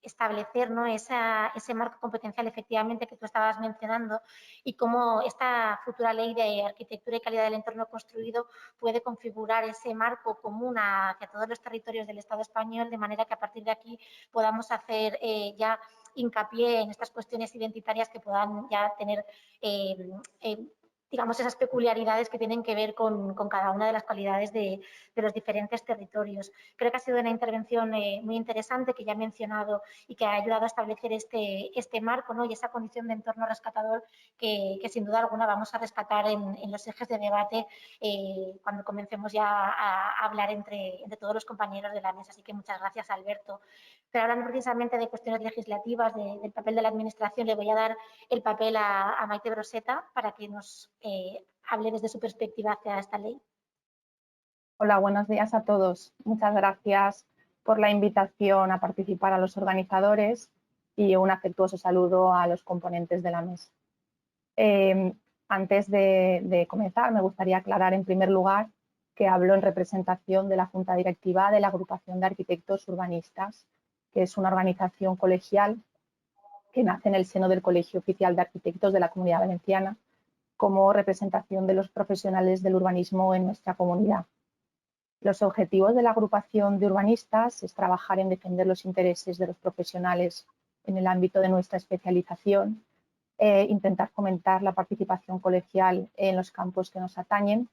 establecer, ¿no?, ese marco competencial efectivamente que tú estabas mencionando y cómo esta futura ley de arquitectura y calidad del entorno construido puede configurar ese marco común hacia todos los territorios del Estado español, de manera que a partir de aquí podamos hacer ya hincapié en estas cuestiones identitarias que puedan ya tener digamos, esas peculiaridades que tienen que ver con cada una de las cualidades de los diferentes territorios. Creo que ha sido una intervención muy interesante que ya he mencionado y que ha ayudado a establecer este marco, ¿no?, y esa condición de entorno rescatador que sin duda alguna vamos a rescatar en los ejes de debate cuando comencemos ya a hablar entre todos los compañeros de la mesa. Así que muchas gracias, Alberto. Pero hablando precisamente de cuestiones legislativas, del papel de la Administración, le voy a dar el papel a Maite Broseta para que nos hable desde su perspectiva hacia esta ley. Hola, buenos días a todos. Muchas gracias por la invitación a participar a los organizadores y un afectuoso saludo a los componentes de la mesa. Antes de comenzar, me gustaría aclarar en primer lugar que hablo en representación de la Junta Directiva de la Agrupación de Arquitectos Urbanistas, que es una organización colegial que nace en el seno del Colegio Oficial de Arquitectos de la Comunidad Valenciana como representación de los profesionales del urbanismo en nuestra comunidad. Los objetivos de la agrupación de urbanistas es trabajar en defender los intereses de los profesionales en el ámbito de nuestra especialización, intentar fomentar la participación colegial en los campos que nos atañen,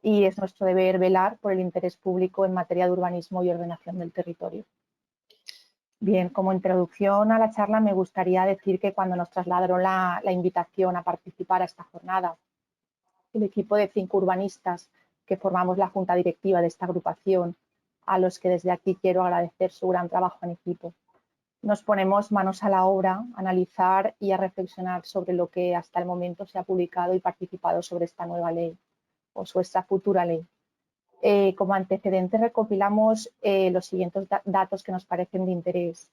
y es nuestro deber velar por el interés público en materia de urbanismo y ordenación del territorio. Bien, como introducción a la charla me gustaría decir que cuando nos trasladaron la invitación a participar a esta jornada, el equipo de 5 urbanistas que formamos la junta directiva de esta agrupación, a los que desde aquí quiero agradecer su gran trabajo en equipo, nos ponemos manos a la obra a analizar y a reflexionar sobre lo que hasta el momento se ha publicado y participado sobre esta nueva ley o sobre esta futura ley. Como antecedente recopilamos los siguientes datos que nos parecen de interés.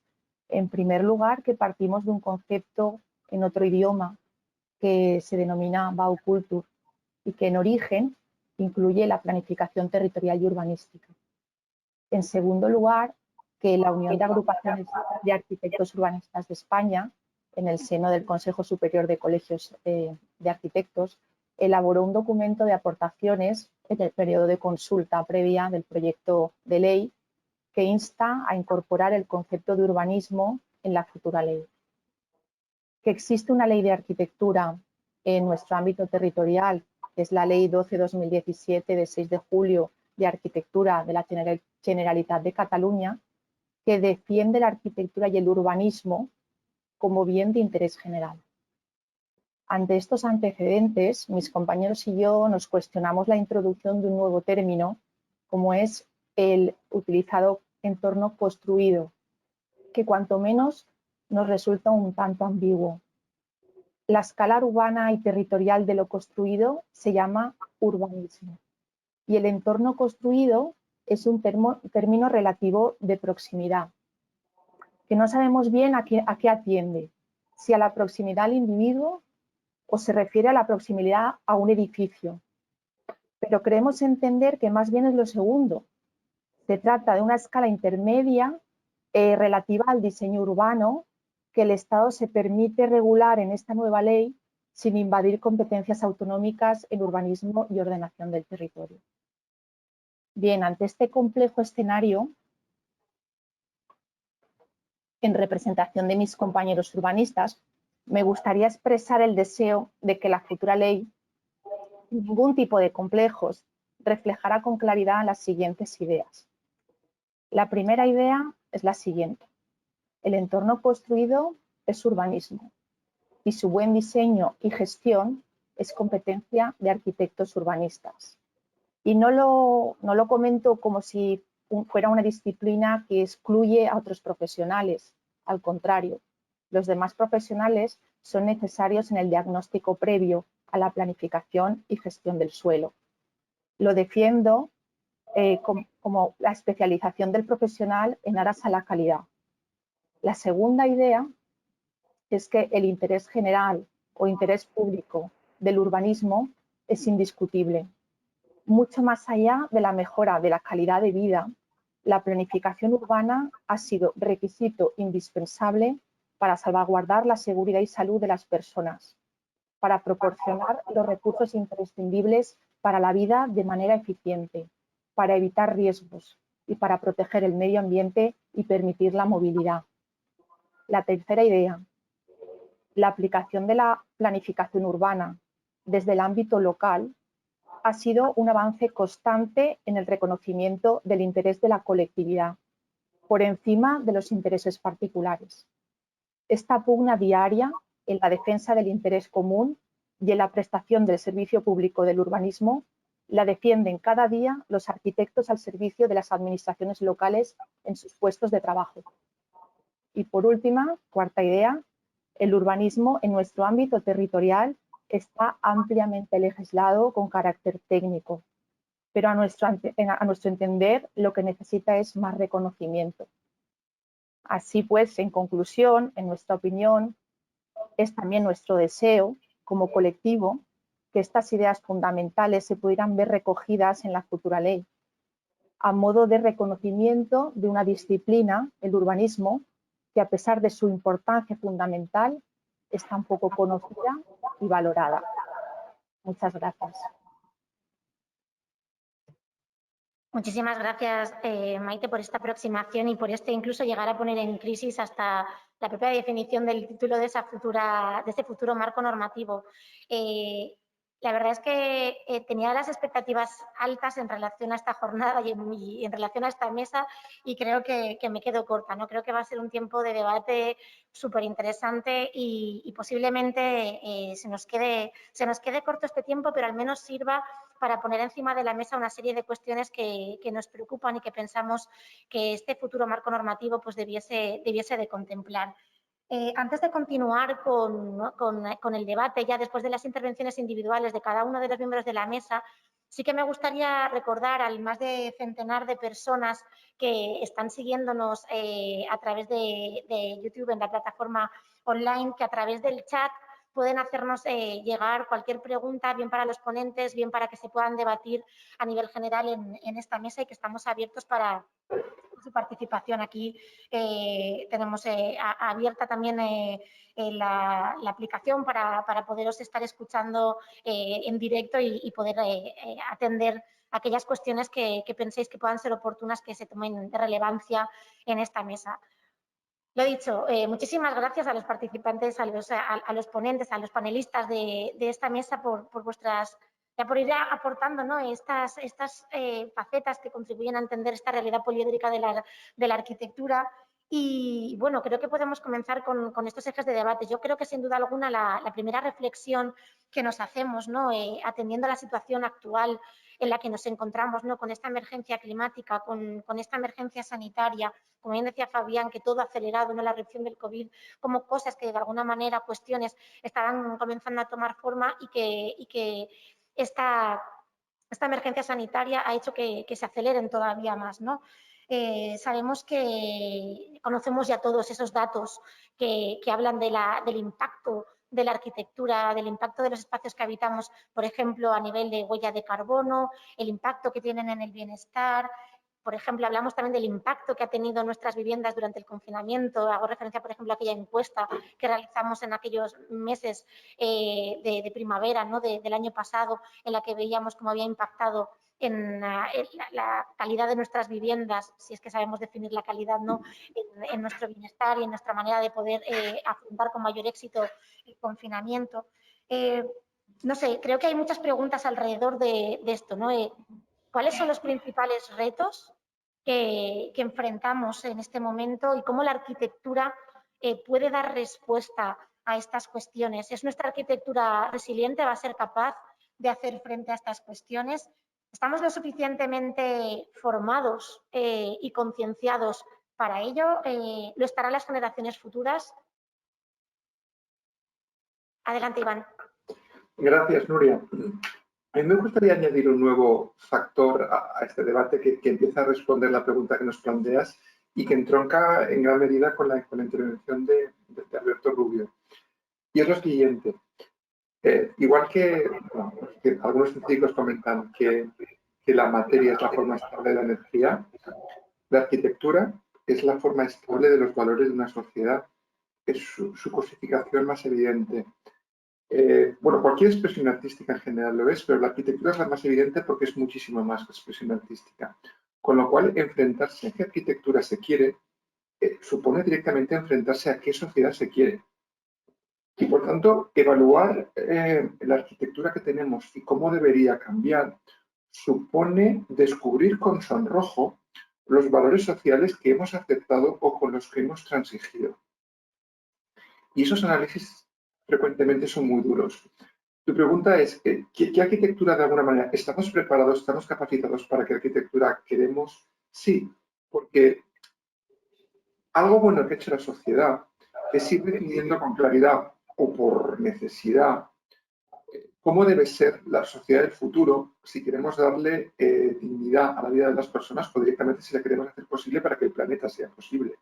En primer lugar, que partimos de un concepto en otro idioma que se denomina Baukultur y que en origen incluye la planificación territorial y urbanística. En segundo lugar, que la Unión de Agrupaciones de Arquitectos Urbanistas de España, en el seno del Consejo Superior de Colegios de Arquitectos, elaboró un documento de aportaciones en el periodo de consulta previa del proyecto de ley que insta a incorporar el concepto de urbanismo en la futura ley. Que existe una ley de arquitectura en nuestro ámbito territorial, que es la Ley 12/2017 de 6 de julio de Arquitectura de la Generalitat de Cataluña, que defiende la arquitectura y el urbanismo como bien de interés general. Ante estos antecedentes, mis compañeros y yo nos cuestionamos la introducción de un nuevo término, como es el utilizado entorno construido, que cuanto menos nos resulta un tanto ambiguo. La escala urbana y territorial de lo construido se llama urbanismo y el entorno construido es un término relativo de proximidad, que no sabemos bien a qué atiende, si a la proximidad al individuo o se refiere a la proximidad a un edificio. Pero creemos entender que más bien es lo segundo. Se trata de una escala intermedia relativa al diseño urbano que el Estado se permite regular en esta nueva ley sin invadir competencias autonómicas en urbanismo y ordenación del territorio. Bien, ante este complejo escenario, en representación de mis compañeros urbanistas, me gustaría expresar el deseo de que la futura ley, sin ningún tipo de complejos, reflejara con claridad las siguientes ideas. La primera idea es la siguiente. El entorno construido es urbanismo y su buen diseño y gestión es competencia de arquitectos urbanistas. Y no lo comento como si fuera una disciplina que excluye a otros profesionales. Al contrario, los demás profesionales son necesarios en el diagnóstico previo a la planificación y gestión del suelo. Lo defiendo como la especialización del profesional en aras a la calidad. La segunda idea es que el interés general o interés público del urbanismo es indiscutible. Mucho más allá de la mejora de la calidad de vida, la planificación urbana ha sido requisito indispensable para salvaguardar la seguridad y salud de las personas, para proporcionar los recursos imprescindibles para la vida de manera eficiente, para evitar riesgos y para proteger el medio ambiente y permitir la movilidad. La tercera idea, la aplicación de la planificación urbana desde el ámbito local ha sido un avance constante en el reconocimiento del interés de la colectividad, por encima de los intereses particulares. Esta pugna diaria en la defensa del interés común y en la prestación del servicio público del urbanismo la defienden cada día los arquitectos al servicio de las administraciones locales en sus puestos de trabajo. Y por última, cuarta idea, el urbanismo en nuestro ámbito territorial está ampliamente legislado con carácter técnico, pero a nuestro entender lo que necesita es más reconocimiento. Así pues, en conclusión, en nuestra opinión, es también nuestro deseo como colectivo que estas ideas fundamentales se pudieran ver recogidas en la futura ley, a modo de reconocimiento de una disciplina, el urbanismo, que a pesar de su importancia fundamental, es tan poco conocida y valorada. Muchas gracias. Muchísimas gracias, Maite, por esta aproximación y por incluso llegar a poner en crisis hasta la propia definición del título de ese futuro marco normativo. La verdad es que tenía las expectativas altas en relación a esta jornada y en relación a esta mesa y creo que me quedo corta, ¿no? Creo que va a ser un tiempo de debate súper interesante y posiblemente se nos quede corto este tiempo, pero al menos sirva para poner encima de la mesa una serie de cuestiones que nos preocupan y que pensamos que este futuro marco normativo pues debiese de contemplar. Antes de continuar con el debate, ya después de las intervenciones individuales de cada uno de los miembros de la mesa, sí que me gustaría recordar al más de centenar de personas que están siguiéndonos a través de YouTube en la plataforma online, que a través del chat pueden hacernos llegar cualquier pregunta, bien para los ponentes, bien para que se puedan debatir a nivel general en esta mesa y que estamos abiertos para su participación. Aquí tenemos abierta también la aplicación para poderos estar escuchando en directo y poder atender aquellas cuestiones que penséis que puedan ser oportunas que se tomen de relevancia en esta mesa. Lo dicho, muchísimas gracias a los participantes, a los ponentes, a los panelistas de esta mesa por vuestras... por ir aportando, ¿no?, estas facetas que contribuyen a entender esta realidad poliédrica de la arquitectura. Y bueno, creo que podemos comenzar con estos ejes de debate. Yo creo que sin duda alguna la primera reflexión que nos hacemos, ¿no?, atendiendo a la situación actual en la que nos encontramos, ¿no?, con esta emergencia climática, con esta emergencia sanitaria, como bien decía Fabián, que todo ha acelerado, ¿no?, la reacción del COVID, como cosas que de alguna manera, cuestiones, estaban comenzando a tomar forma y que esta emergencia sanitaria ha hecho que se aceleren todavía más, ¿no? Sabemos que conocemos ya todos esos datos que hablan del impacto de la arquitectura, del impacto de los espacios que habitamos, por ejemplo, a nivel de huella de carbono, el impacto que tienen en el bienestar. Por ejemplo, hablamos también del impacto que ha tenido nuestras viviendas durante el confinamiento. Hago referencia, por ejemplo, a aquella encuesta que realizamos en aquellos meses de primavera, ¿no?, del año pasado, en la que veíamos cómo había impactado en la calidad de nuestras viviendas, si es que sabemos definir la calidad, ¿no?, en nuestro bienestar y en nuestra manera de poder afrontar con mayor éxito el confinamiento. No sé, creo que hay muchas preguntas alrededor de esto, ¿no? ¿Cuáles son los principales retos que enfrentamos en este momento y cómo la arquitectura puede dar respuesta a estas cuestiones? ¿Es nuestra arquitectura resiliente? ¿Va a ser capaz de hacer frente a estas cuestiones? ¿Estamos lo suficientemente formados y concienciados para ello? ¿Lo estarán las generaciones futuras? Adelante, Iván. Gracias, Nuria. A mí me gustaría añadir un nuevo factor a este debate que empieza a responder la pregunta que nos planteas y que entronca en gran medida con la intervención de Alberto Rubio. Y es lo siguiente. Igual que algunos científicos comentan que la materia es la forma estable de la energía, la arquitectura es la forma estable de los valores de una sociedad. Es su cosificación más evidente. Bueno, cualquier expresión artística en general lo es, pero la arquitectura es la más evidente porque es muchísimo más que expresión artística. Con lo cual, enfrentarse a qué arquitectura se quiere supone directamente enfrentarse a qué sociedad se quiere. Y, por tanto, evaluar la arquitectura que tenemos y cómo debería cambiar supone descubrir con sonrojo los valores sociales que hemos aceptado o con los que hemos transigido. Y esos análisis frecuentemente son muy duros. Tu pregunta es, ¿qué arquitectura de alguna manera? ¿Estamos preparados, estamos capacitados para qué arquitectura queremos? Sí, porque algo bueno que ha hecho la sociedad es ir definiendo con claridad o por necesidad cómo debe ser la sociedad del futuro si queremos darle dignidad a la vida de las personas o directamente si la queremos hacer posible para que el planeta sea posible.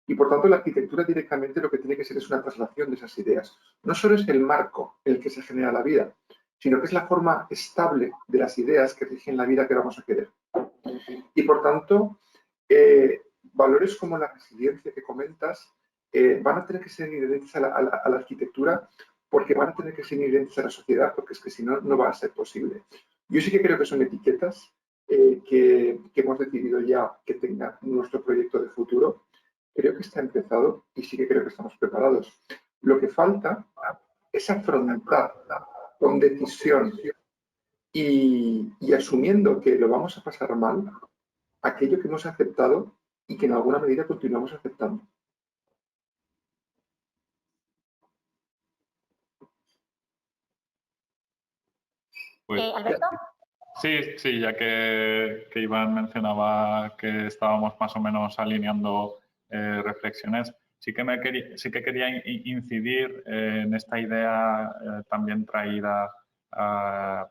Y por tanto la arquitectura directamente lo que tiene que ser es una traslación de esas ideas. No solo es el marco en el que se genera la vida, sino que es la forma estable de las ideas que rigen la vida que vamos a querer. Y por tanto, valores como la resiliencia que comentas van a tener que ser inherentes a la arquitectura, porque van a tener que ser inherentes a la sociedad, porque es que si no, no va a ser posible. Yo sí que creo que son etiquetas que hemos decidido ya que tenga nuestro proyecto de futuro. Creo que está empezado y sí que creo que estamos preparados. Lo que falta es afrontar con decisión y asumiendo que lo vamos a pasar mal, aquello que hemos aceptado y que en alguna medida continuamos aceptando. Pues, ¿Alberto? sí, ya que Iván mencionaba que estábamos más o menos alineando reflexiones, sí que quería incidir en esta idea también traída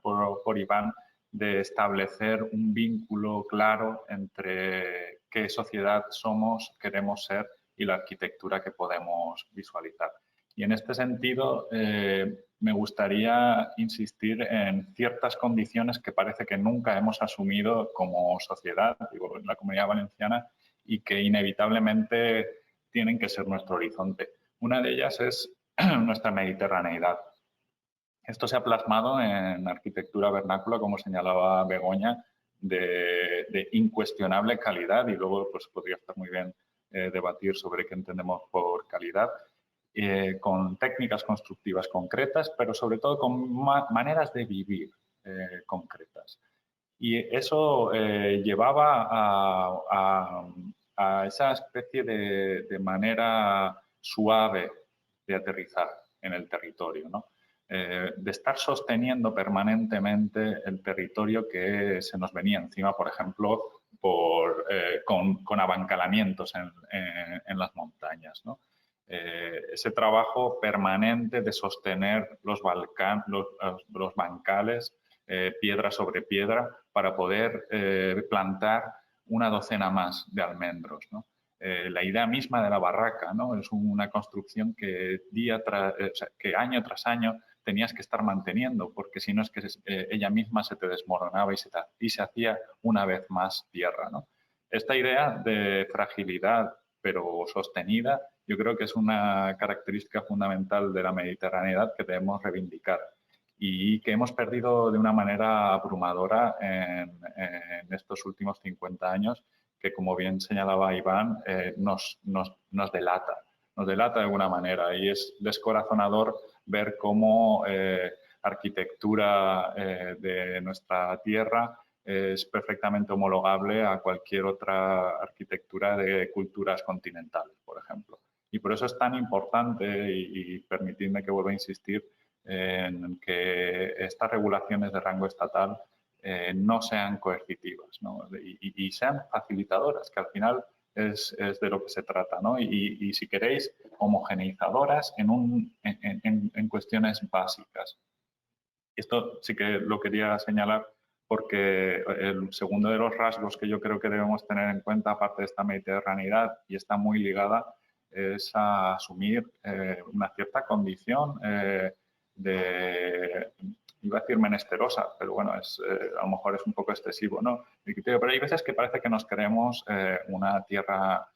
por Iván, de establecer un vínculo claro entre qué sociedad somos, queremos ser y la arquitectura que podemos visualizar. Y en este sentido, me gustaría insistir en ciertas condiciones que parece que nunca hemos asumido como sociedad, digo, en la Comunidad Valenciana, y que inevitablemente tienen que ser nuestro horizonte. Una de ellas es nuestra mediterraneidad. Esto se ha plasmado en arquitectura vernácula, como señalaba Begoña, de incuestionable calidad, y luego pues, podría estar muy bien debatir sobre qué entendemos por calidad, con técnicas constructivas concretas, pero sobre todo con maneras de vivir concretas. Y eso llevaba a esa especie de manera suave de aterrizar en el territorio, ¿no? De estar sosteniendo permanentemente el territorio que se nos venía encima, por ejemplo, con abancalamientos en las montañas, ¿no? Ese trabajo permanente de sostener los bancales, piedra sobre piedra, para poder plantar una docena más de almendros, ¿no? La idea misma de la barraca, ¿no? Es una construcción que, que año tras año tenías que estar manteniendo, porque si no es que ella misma se te desmoronaba y se hacía una vez más tierra, ¿no? Esta idea de fragilidad, pero sostenida, yo creo que es una característica fundamental de la mediterraneidad que debemos reivindicar y que hemos perdido de una manera abrumadora en estos últimos 50 años, que, como bien señalaba Iván, nos delata de alguna manera, y es descorazonador ver cómo arquitectura de nuestra tierra es perfectamente homologable a cualquier otra arquitectura de culturas continentales, por ejemplo. Y por eso es tan importante, y permitidme que vuelva a insistir, en que estas regulaciones de rango estatal no sean coercitivas, ¿no? Y sean facilitadoras, que al final es de lo que se trata, ¿no? Y si queréis, homogeneizadoras en cuestiones básicas. Esto sí que lo quería señalar porque el segundo de los rasgos que yo creo que debemos tener en cuenta, aparte de esta mediterraneidad, y está muy ligada, es a asumir una cierta condición iba a decir menesterosa, pero bueno, a lo mejor es un poco excesivo, ¿no? Pero hay veces que parece que nos creemos una tierra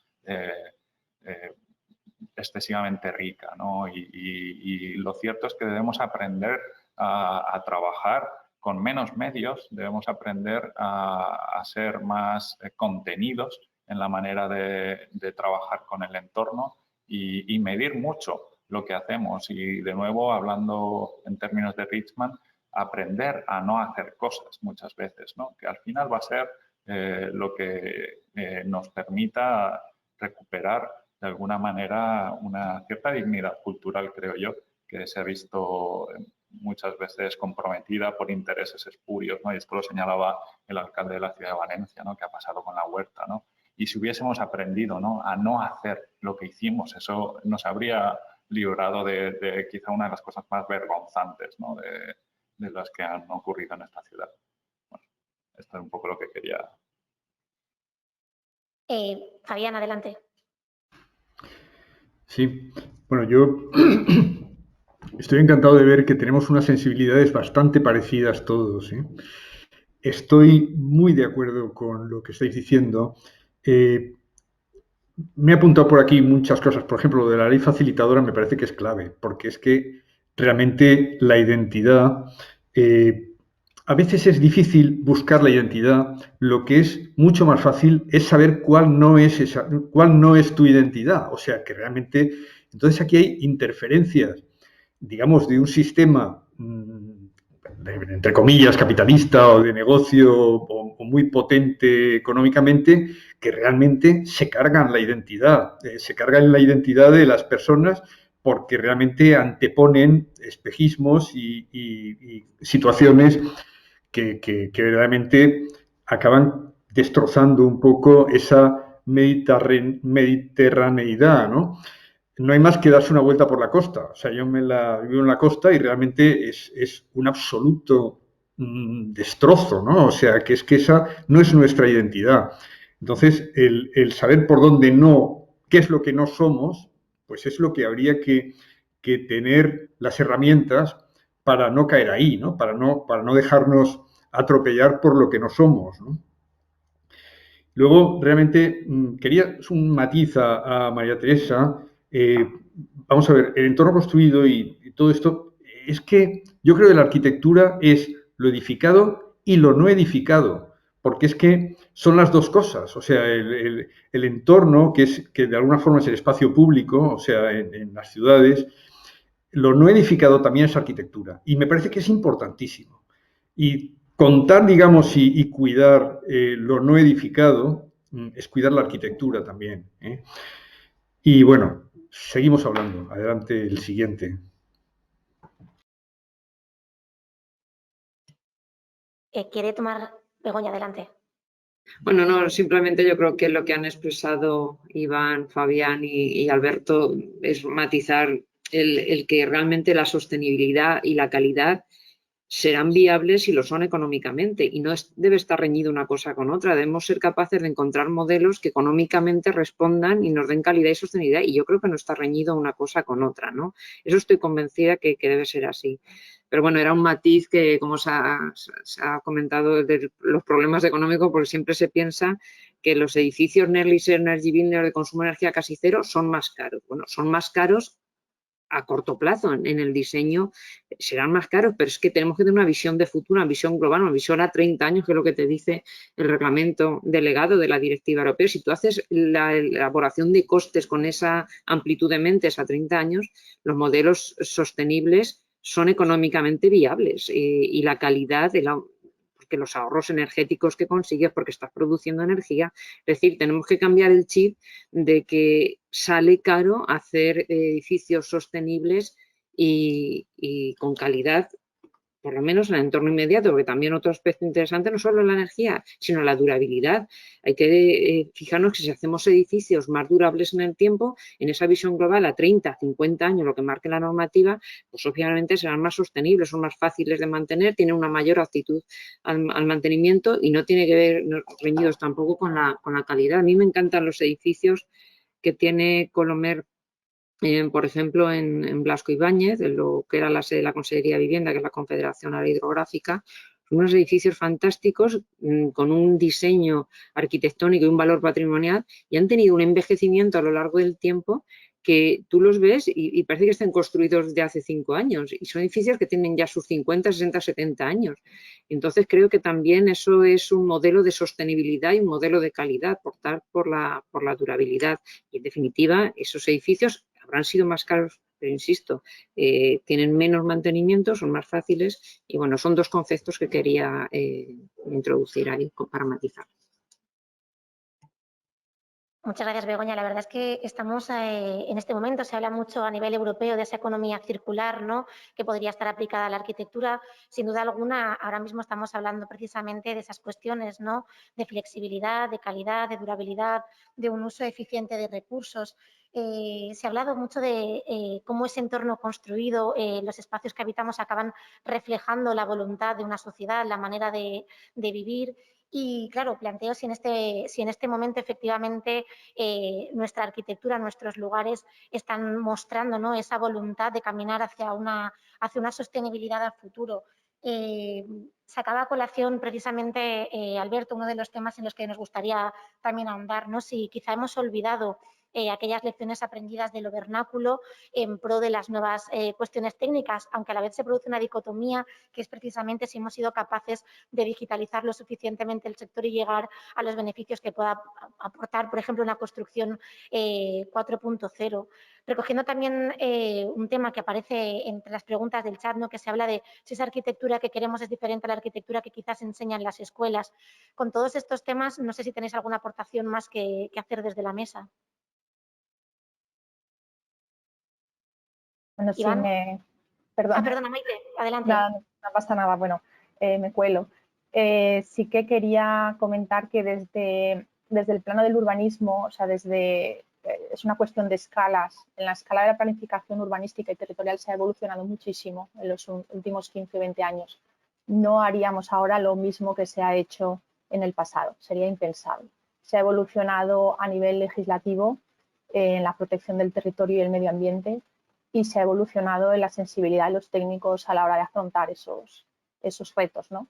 excesivamente rica, ¿no? Y lo cierto es que debemos aprender a trabajar con menos medios, debemos aprender a ser más contenidos en la manera de trabajar con el entorno y medir mucho lo que hacemos. Y de nuevo, hablando en términos de Richman, aprender a no hacer cosas muchas veces, ¿no? Que al final va a ser lo que nos permita recuperar de alguna manera una cierta dignidad cultural, creo yo, que se ha visto muchas veces comprometida por intereses espurios, ¿no? Y esto lo señalaba el alcalde de la ciudad de Valencia, ¿no? Que ha pasado con la huerta, ¿no? Y si hubiésemos aprendido, ¿no? A no hacer lo que hicimos, eso nos habría librado de quizá una de las cosas más vergonzantes, ¿no? de las que han ocurrido en esta ciudad. Bueno, esto es un poco lo que quería. Fabián, adelante. Sí, bueno, yo Estoy encantado de ver que tenemos unas sensibilidades bastante parecidas todos, ¿eh? Estoy muy de acuerdo con lo que estáis diciendo. Me he apuntado por aquí muchas cosas. Por ejemplo, lo de la ley facilitadora me parece que es clave, porque es que realmente la identidad, a veces es difícil buscar la identidad. Lo que es mucho más fácil es saber cuál no es tu identidad. O sea, que realmente, entonces aquí hay interferencias, digamos, de un sistema, entre comillas, capitalista o de negocio o muy potente económicamente, que realmente se cargan la identidad de las personas porque realmente anteponen espejismos y situaciones que verdaderamente acaban destrozando un poco esa mediterraneidad, ¿no? No hay más que darse una vuelta por la costa. O sea, yo vivo en la costa y realmente es un absoluto destrozo, ¿no? O sea, que es que esa no es nuestra identidad. Entonces, el saber por dónde no, qué es lo que no somos, pues es lo que habría que tener las herramientas para no caer ahí, ¿no? Para no dejarnos atropellar por lo que no somos, ¿no? Luego, realmente, quería un matiz a María Teresa. Vamos a ver, el entorno construido y todo esto, es que yo creo que la arquitectura es lo edificado y lo no edificado, porque es que son las dos cosas. O sea, el entorno, que de alguna forma es el espacio público, o sea, en las ciudades, lo no edificado también es arquitectura. Y me parece que es importantísimo. Y contar, digamos, y cuidar lo no edificado es cuidar la arquitectura también, ¿eh? Y bueno, seguimos hablando. Adelante, el siguiente. ¿Quiere tomar Begoña? Adelante. Bueno, no, simplemente yo creo que lo que han expresado Iván, Fabián y Alberto es matizar el que realmente la sostenibilidad y la calidad serán viables si lo son económicamente y no debe estar reñido una cosa con otra. Debemos ser capaces de encontrar modelos que económicamente respondan y nos den calidad y sostenibilidad y yo creo que no está reñido una cosa con otra, ¿no? Eso estoy convencida que debe ser así. Pero bueno, era un matiz que, como se ha comentado, de los problemas económicos, porque siempre se piensa que los edificios Energy Builder de consumo de energía casi cero son más caros. Bueno, son más caros a corto plazo en el diseño, serán más caros, pero es que tenemos que tener una visión de futuro, una visión global, una visión a 30 años, que es lo que te dice el reglamento delegado de la directiva europea. Si tú haces la elaboración de costes con esa amplitud de mentes a 30 años, los modelos sostenibles son económicamente viables y la calidad porque los ahorros energéticos que consigues porque estás produciendo energía. Es decir, tenemos que cambiar el chip de que sale caro hacer edificios sostenibles y con calidad, por lo menos en el entorno inmediato, porque también otro aspecto interesante no solo la energía, sino la durabilidad. Hay que fijarnos que si hacemos edificios más durables en el tiempo, en esa visión global a 30, 50 años, lo que marque la normativa, pues obviamente serán más sostenibles, son más fáciles de mantener, tienen una mayor aptitud al mantenimiento y no tiene que ver reñidos tampoco con la calidad. A mí me encantan los edificios que tiene Colomer, por ejemplo, en Blasco Ibáñez, en lo que era la sede de la Consejería de Vivienda, que es la Confederación Área Hidrográfica, son unos edificios fantásticos con un diseño arquitectónico y un valor patrimonial y han tenido un envejecimiento a lo largo del tiempo que tú los ves y parece que estén construidos desde hace 5 años y son edificios que tienen ya sus 50, 60, 70 años. Entonces creo que también eso es un modelo de sostenibilidad y un modelo de calidad, por la durabilidad. Y en definitiva, esos edificios habrán sido más caros, pero insisto, tienen menos mantenimiento, son más fáciles y bueno, son dos conceptos que quería introducir ahí para matizar. Muchas gracias, Begoña. La verdad es que estamos en este momento, se habla mucho a nivel europeo de esa economía circular, ¿no?, que podría estar aplicada a la arquitectura. Sin duda alguna, ahora mismo estamos hablando precisamente de esas cuestiones, ¿no?, de flexibilidad, de calidad, de durabilidad, de un uso eficiente de recursos. Se ha hablado mucho de cómo ese entorno construido, los espacios que habitamos acaban reflejando la voluntad de una sociedad, la manera de vivir. Y claro, planteo si en este momento efectivamente nuestra arquitectura, nuestros lugares están mostrando, ¿no?, esa voluntad de caminar hacia una sostenibilidad al futuro. Sacaba a colación precisamente, Alberto, uno de los temas en los que nos gustaría también ahondar, ¿no? Si quizá hemos olvidado aquellas lecciones aprendidas de lo vernáculo en pro de las nuevas cuestiones técnicas, aunque a la vez se produce una dicotomía que es precisamente si hemos sido capaces de digitalizar lo suficientemente el sector y llegar a los beneficios que pueda aportar, por ejemplo, una construcción 4.0. Recogiendo también un tema que aparece entre las preguntas del chat, ¿no?, que se habla de si esa arquitectura que queremos es diferente a la arquitectura que quizás enseñan las escuelas. Con todos estos temas, no sé si tenéis alguna aportación más que hacer desde la mesa. Bueno, sí, Iván. Perdón. Perdona, Maite, adelante. Nada, no pasa nada. Bueno, me cuelo. Sí que quería comentar que desde el plano del urbanismo, o sea, es una cuestión de escalas. En la escala de la planificación urbanística y territorial se ha evolucionado muchísimo en los últimos 15 o 20 años. No haríamos ahora lo mismo que se ha hecho en el pasado, sería impensable. Se ha evolucionado a nivel legislativo en la protección del territorio y el medio ambiente, y se ha evolucionado en la sensibilidad de los técnicos a la hora de afrontar esos retos, ¿no?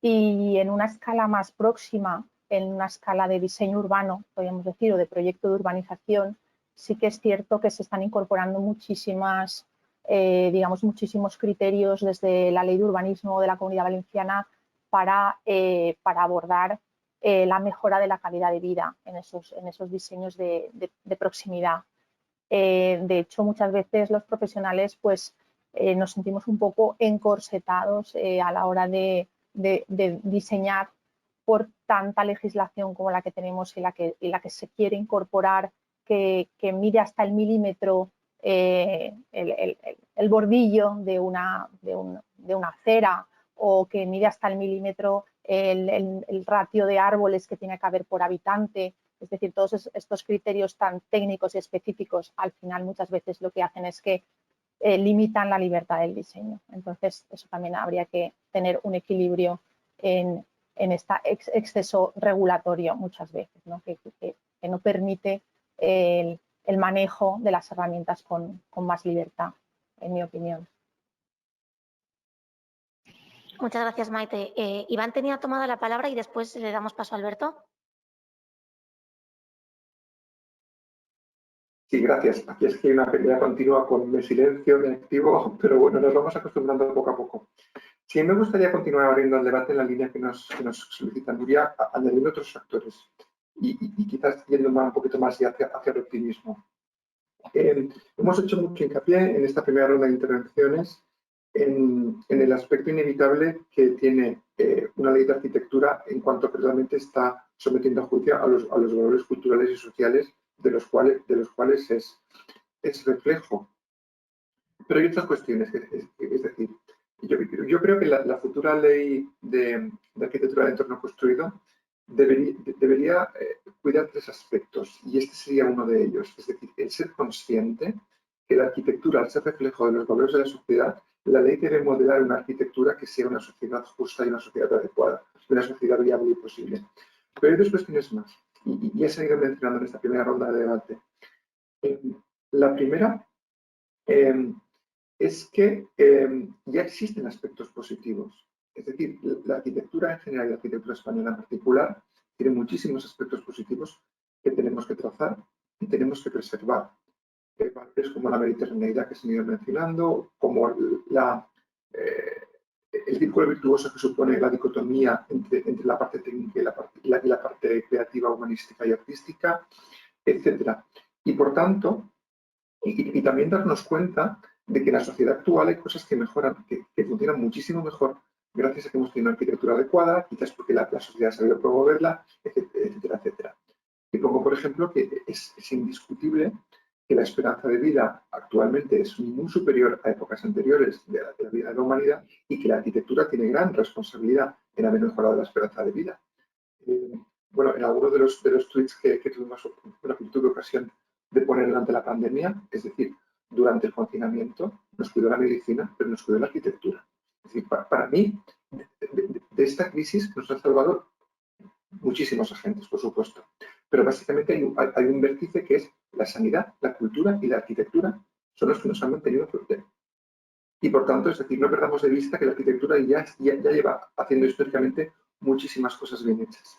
Y en una escala más próxima, en una escala de diseño urbano, podríamos decir, o de proyecto de urbanización, sí que es cierto que se están incorporando muchísimos criterios desde la Ley de Urbanismo de la Comunidad Valenciana para abordar la mejora de la calidad de vida en esos diseños de proximidad. De hecho, muchas veces los profesionales pues, nos sentimos un poco encorsetados a la hora de diseñar por tanta legislación como la que tenemos y la que se quiere incorporar, que mide hasta el milímetro el bordillo de una acera, o que mide hasta el milímetro el ratio de árboles que tiene que haber por habitante. Es decir, todos estos criterios tan técnicos y específicos al final muchas veces lo que hacen es que limitan la libertad del diseño. Entonces, eso también habría que tener un equilibrio en este exceso regulatorio muchas veces, ¿no? Que no permite el manejo de las herramientas con más libertad, en mi opinión. Muchas gracias, Maite. Iván tenía tomada la palabra y después le damos paso a Alberto. Sí, gracias. Aquí es que hay una pelea continua con mi silencio, mi activo, pero bueno, nos vamos acostumbrando poco a poco. Sí, me gustaría continuar abriendo el debate en la línea que nos solicita Nuria, añadiendo otros factores y quizás yendo un poquito más hacia el optimismo. Hemos hecho mucho hincapié en esta primera ronda de intervenciones en el aspecto inevitable que tiene una ley de arquitectura en cuanto que realmente está sometiendo a juicio a los valores culturales y sociales de los cuales es reflejo. Pero hay otras cuestiones, es decir, yo creo que la futura ley de arquitectura de entorno construido debería cuidar tres aspectos, y este sería uno de ellos, es decir, el ser consciente que la arquitectura, al ser reflejo de los valores de la sociedad, la ley debe modelar una arquitectura que sea una sociedad justa y una sociedad adecuada, una sociedad viable y posible. Pero hay dos cuestiones más, y ya se han ido mencionando en esta primera ronda de debate. La primera es que ya existen aspectos positivos. Es decir, la arquitectura en general y la arquitectura española en particular tiene muchísimos aspectos positivos que tenemos que trazar y tenemos que preservar. Partes como la mediterraneidad que se han ido mencionando, como el círculo virtuoso que supone la dicotomía entre la parte técnica y la parte creativa, humanística y artística, etc. Y por tanto, y también darnos cuenta de que en la sociedad actual hay cosas que mejoran, que funcionan muchísimo mejor gracias a que hemos tenido una arquitectura adecuada, quizás porque la sociedad ha sabido promoverla, etcétera, etcétera. Y pongo, por ejemplo, que es indiscutible que la esperanza de vida actualmente es muy superior a épocas anteriores de la vida de la humanidad, y que la arquitectura tiene gran responsabilidad en haber mejorado la esperanza de vida. Bueno, en algunos de los tweets que tuve ocasión de poner durante la pandemia, es decir, durante el confinamiento, nos cuidó la medicina, pero nos cuidó la arquitectura. Es decir, para mí, de esta crisis nos ha salvado muchísimos agentes, por supuesto. Pero básicamente hay un vértice que es la sanidad, la cultura y la arquitectura son los que nos han mantenido fuerte. Y por tanto, es decir, no perdamos de vista que la arquitectura ya lleva haciendo históricamente muchísimas cosas bien hechas.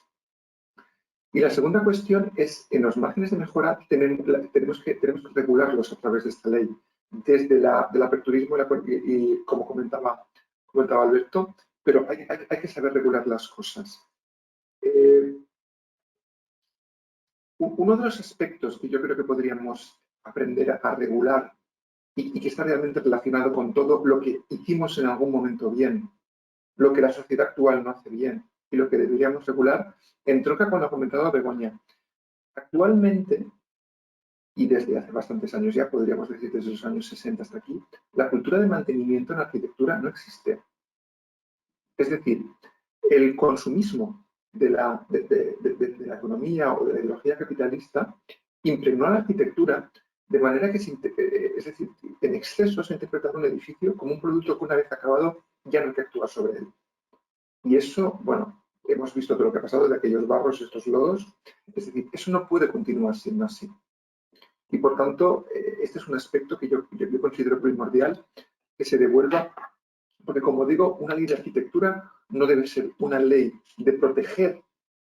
Y la segunda cuestión es, en los márgenes de mejora tenemos que regularlos a través de esta ley, desde del aperturismo y como comentaba Alberto, pero hay que saber regular las cosas. Uno de los aspectos que yo creo que podríamos aprender a regular y que está realmente relacionado con todo lo que hicimos en algún momento bien, lo que la sociedad actual no hace bien y lo que deberíamos regular, entronca con lo comentado Begoña. Actualmente, y desde hace bastantes años ya, podríamos decir desde los años 60 hasta aquí, la cultura de mantenimiento en la arquitectura no existe. Es decir, el consumismo de la economía o de la ideología capitalista impregnó a la arquitectura de manera que, es decir, en exceso se ha interpretado un edificio como un producto que una vez acabado ya no hay que actuar sobre él. Y eso, bueno, hemos visto todo lo que ha pasado de aquellos barros, estos lodos, es decir, eso no puede continuar siendo así. Y por tanto, este es un aspecto que yo considero primordial que se devuelva, porque como digo, una ley de arquitectura no debe ser una ley de proteger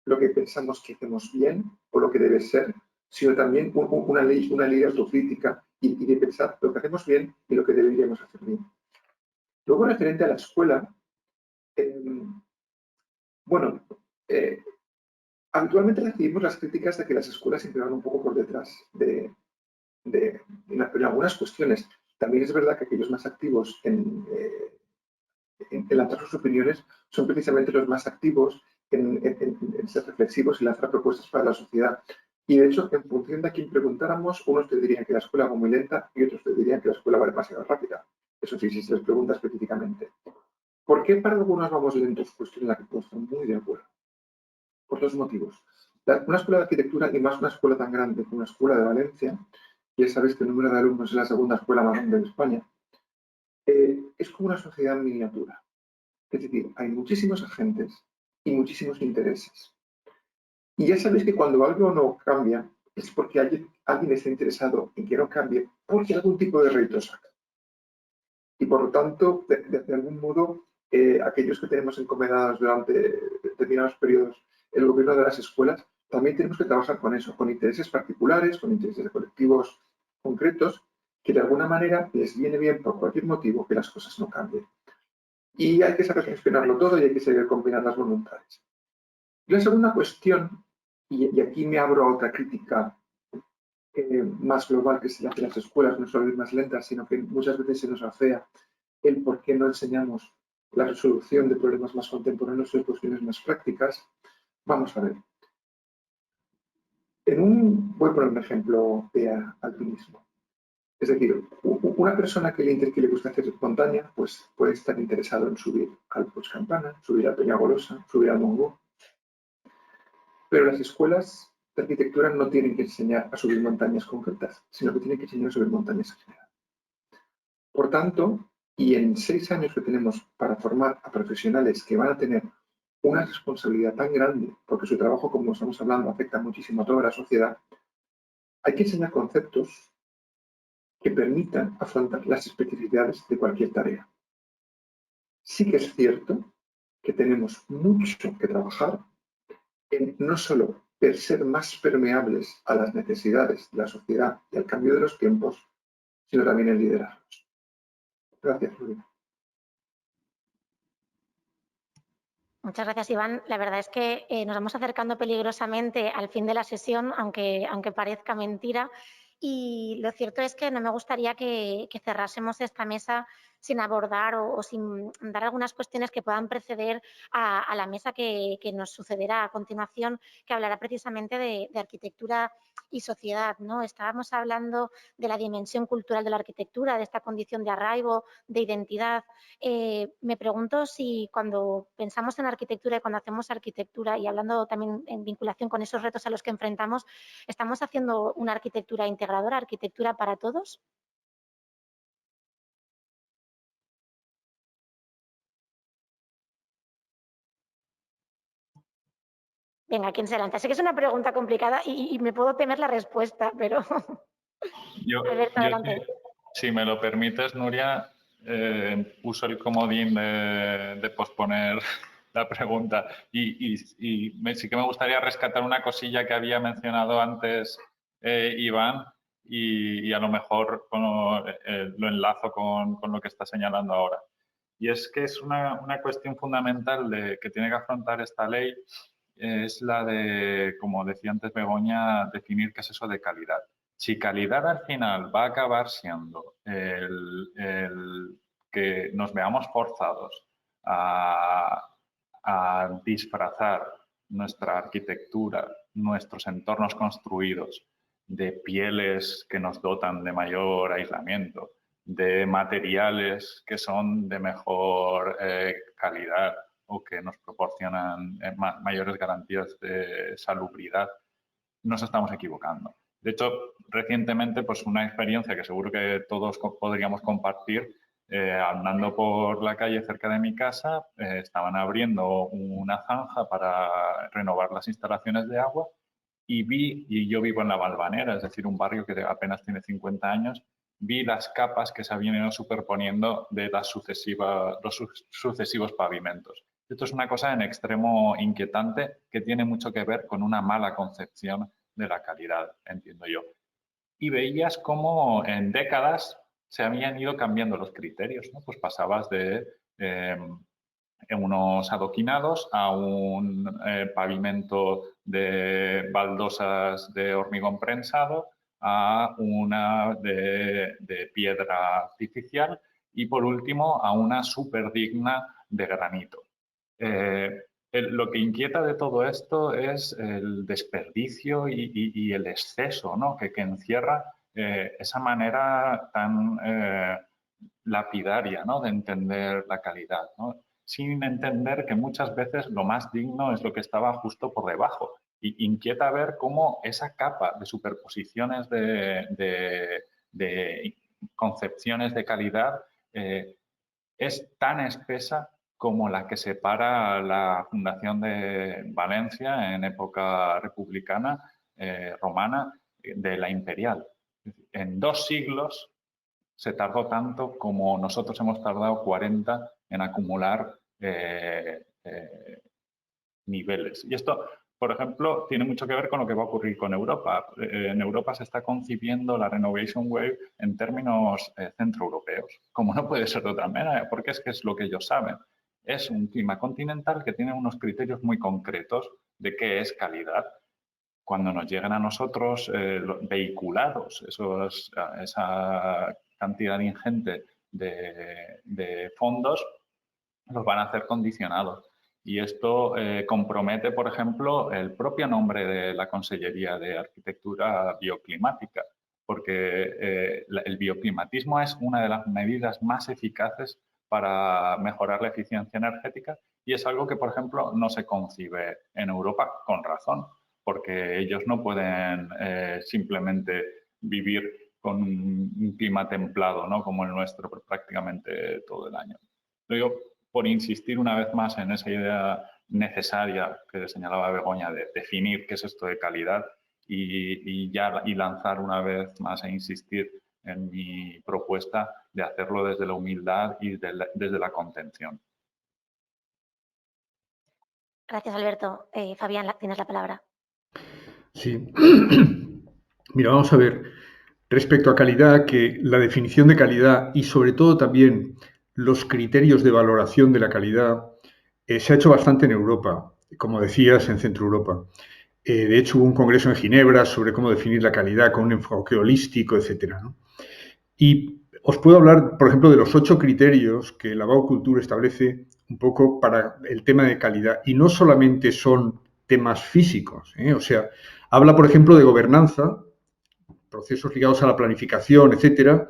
lo que pensamos que hacemos bien o lo que debe ser, sino también una ley de autocrítica y de pensar lo que hacemos bien y lo que deberíamos hacer bien. Luego, referente a la escuela, bueno, habitualmente recibimos las críticas de que las escuelas siempre van un poco por detrás en algunas cuestiones. También es verdad que aquellos más activos en lanzar sus opiniones son precisamente los más activos en ser reflexivos y lanzar propuestas para la sociedad. Y de hecho, en función de a quién preguntáramos, unos te dirían que la escuela va muy lenta y otros te dirían que la escuela va demasiado rápida. Eso sí, si se les pregunta específicamente. ¿Por qué para algunos vamos lentos? Cuestión en la que puedo estar muy de acuerdo. Por dos motivos. Una escuela de arquitectura, y más una escuela tan grande como una escuela de Valencia, ya sabéis que el número de alumnos es la segunda escuela más grande de España, es como una sociedad en miniatura. Es decir, hay muchísimos agentes y muchísimos intereses. Y ya sabéis que cuando algo no cambia es porque alguien está interesado en que no cambie porque algún tipo de rédito saca. Y por lo tanto, de algún modo, aquellos que tenemos encomendados durante determinados periodos el gobierno de las escuelas, también tenemos que trabajar con eso, con intereses particulares, con intereses de colectivos concretos, que de alguna manera les viene bien por cualquier motivo que las cosas no cambien. Y hay que saber gestionarlo todo y hay que saber combinar las voluntades. Y la segunda cuestión, y aquí me abro a otra crítica más global que se le hace a las escuelas, no solo ir más lentas, sino que muchas veces se nos afea el por qué no enseñamos la resolución de problemas más contemporáneos y cuestiones más prácticas. Vamos a ver. Voy a poner un ejemplo de alpinismo. Es decir, una persona que le gusta hacer montaña, pues puede estar interesado en subir al Puig Campana, subir a Peñagolosa, subir al Montgó. Pero las escuelas de arquitectura no tienen que enseñar a subir montañas concretas, sino que tienen que enseñar a subir montañas en general. Por tanto, y en 6 años que tenemos para formar a profesionales que van a tener una responsabilidad tan grande, porque su trabajo, como estamos hablando, afecta muchísimo a toda la sociedad, hay que enseñar conceptos que permitan afrontar las especificidades de cualquier tarea. Sí que es cierto que tenemos mucho que trabajar en no solo ser más permeables a las necesidades de la sociedad y al cambio de los tiempos, sino también en liderarlos. Gracias, Florina. Muchas gracias, Iván. La verdad es que nos vamos acercando peligrosamente al fin de la sesión, aunque parezca mentira. Y lo cierto es que no me gustaría que cerrásemos esta mesa sin abordar o sin dar algunas cuestiones que puedan preceder a la mesa que nos sucederá a continuación, que hablará precisamente de arquitectura y sociedad, ¿no? Estábamos hablando de la dimensión cultural de la arquitectura, de esta condición de arraigo, de identidad. Me pregunto si cuando pensamos en arquitectura y cuando hacemos arquitectura y hablando también en vinculación con esos retos a los que enfrentamos, ¿estamos haciendo una arquitectura integradora, arquitectura para todos? Venga, ¿quién se lanza? Sé que es una pregunta complicada y me puedo temer la respuesta, pero... Alberto, adelante. Si me lo permites, Nuria, uso el comodín de posponer la pregunta. Sí que me gustaría rescatar una cosilla que había mencionado antes Iván y a lo mejor lo enlazo con lo que está señalando ahora. Y es que es una cuestión fundamental que tiene que afrontar esta ley, es la de, como decía antes Begoña, definir qué es eso de calidad. Si calidad al final va a acabar siendo el que nos veamos forzados a disfrazar nuestra arquitectura, nuestros entornos construidos de pieles que nos dotan de mayor aislamiento, de materiales que son de mejor calidad o que nos proporcionan mayores garantías de salubridad, nos estamos equivocando. De hecho, recientemente, pues una experiencia que seguro que todos podríamos compartir, andando por la calle cerca de mi casa, estaban abriendo una zanja para renovar las instalaciones de agua y yo vivo en La Valvanera, es decir, un barrio que apenas tiene 50 años, vi las capas que se habían ido superponiendo de los sucesivos pavimentos. Esto es una cosa en extremo inquietante que tiene mucho que ver con una mala concepción de la calidad, entiendo yo. Y veías cómo en décadas se habían ido cambiando los criterios, ¿no? Pues pasabas de unos adoquinados a un pavimento de baldosas de hormigón prensado, a una de piedra artificial y, por último, a una súper digna de granito. Lo que inquieta de todo esto es el desperdicio y el exceso, ¿no? que encierra esa manera tan lapidaria, ¿no? de entender la calidad, ¿no? Sin entender que muchas veces lo más digno es lo que estaba justo por debajo. Y inquieta ver cómo esa capa de superposiciones de concepciones de calidad es tan espesa como la que separa la fundación de Valencia en época republicana romana de la imperial. En 2 siglos se tardó tanto como nosotros hemos tardado 40 en acumular niveles. Y esto, por ejemplo, tiene mucho que ver con lo que va a ocurrir con Europa. En Europa se está concibiendo la Renovation Wave en términos centroeuropeos, como no puede ser de otra manera, porque es que es lo que ellos saben. Es un clima continental que tiene unos criterios muy concretos de qué es calidad. Cuando nos llegan a nosotros vehiculados esa cantidad ingente de fondos, los van a hacer condicionados. Y esto compromete, por ejemplo, el propio nombre de la Consellería de Arquitectura Bioclimática, porque el bioclimatismo es una de las medidas más eficaces para mejorar la eficiencia energética y es algo que, por ejemplo, no se concibe en Europa con razón, porque ellos no pueden simplemente vivir con un clima templado, ¿no? como el nuestro prácticamente todo el año. Lo digo por insistir una vez más en esa idea necesaria que señalaba Begoña de definir qué es esto de calidad y lanzar una vez más e insistir en mi propuesta de hacerlo desde la humildad y desde la contención. Gracias, Alberto. Fabián, tienes la palabra. Sí. Mira, vamos a ver. Respecto a calidad, que la definición de calidad y sobre todo también los criterios de valoración de la calidad se ha hecho bastante en Europa, como decías, en Centro Europa. De hecho, hubo un congreso en Ginebra sobre cómo definir la calidad con un enfoque holístico, etc., ¿no? Y os puedo hablar, por ejemplo, de los 8 criterios que la Baukultur establece un poco para el tema de calidad. Y no solamente son temas físicos, o sea, habla, por ejemplo, de gobernanza, procesos ligados a la planificación, etcétera.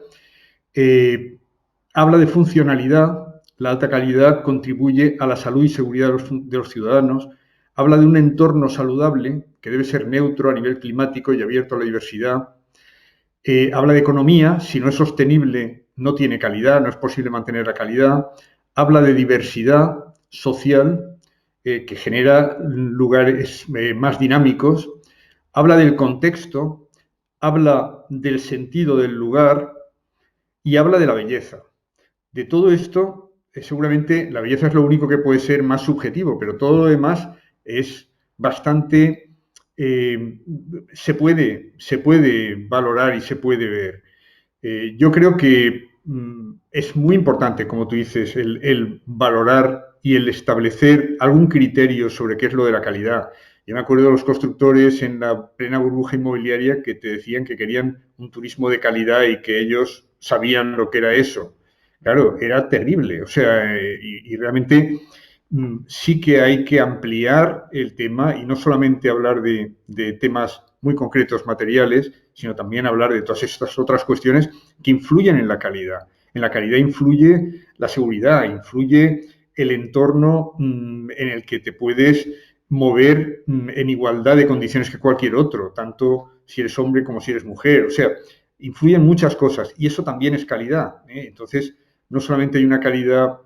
Habla de funcionalidad, la alta calidad contribuye a la salud y seguridad de los ciudadanos. Habla de un entorno saludable que debe ser neutro a nivel climático y abierto a la diversidad. Habla de economía, si no es sostenible no tiene calidad, no es posible mantener la calidad. Habla de diversidad social que genera lugares más dinámicos, habla del contexto, habla del sentido del lugar y habla de la belleza. De todo esto, seguramente la belleza es lo único que puede ser más subjetivo, pero todo lo demás es bastante... se puede valorar y se puede ver. Yo creo que es muy importante, como tú dices, el valorar y el establecer algún criterio sobre qué es lo de la calidad. Yo me acuerdo de los constructores en la plena burbuja inmobiliaria que te decían que querían un turismo de calidad y que ellos sabían lo que era eso. Claro, era terrible. O sea, y realmente sí que hay que ampliar el tema y no solamente hablar de temas muy concretos materiales, sino también hablar de todas estas otras cuestiones que influyen en la calidad. En la calidad influye la seguridad, influye el entorno en el que te puedes mover en igualdad de condiciones que cualquier otro, tanto si eres hombre como si eres mujer. O sea, influyen muchas cosas y eso también es calidad, ¿eh? Entonces, no solamente hay una calidad,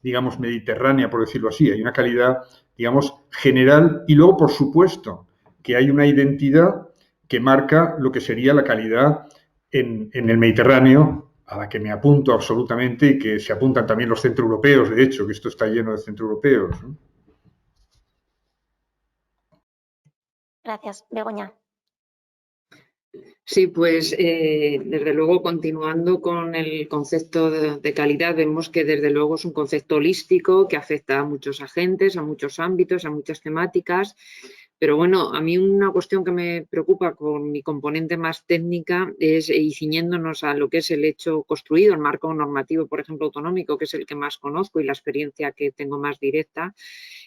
digamos, mediterránea, por decirlo así, hay una calidad, digamos, general y luego, por supuesto, que hay una identidad que marca lo que sería la calidad en el Mediterráneo, a la que me apunto absolutamente y que se apuntan también los centroeuropeos, de hecho, que esto está lleno de centroeuropeos, ¿no? Gracias, Begoña. Sí, pues desde luego continuando con el concepto de calidad, vemos que desde luego es un concepto holístico que afecta a muchos agentes, a muchos ámbitos, a muchas temáticas. Pero bueno, a mí una cuestión que me preocupa con mi componente más técnica es, y ciñéndonos a lo que es el hecho construido, el marco normativo, por ejemplo, autonómico, que es el que más conozco y la experiencia que tengo más directa,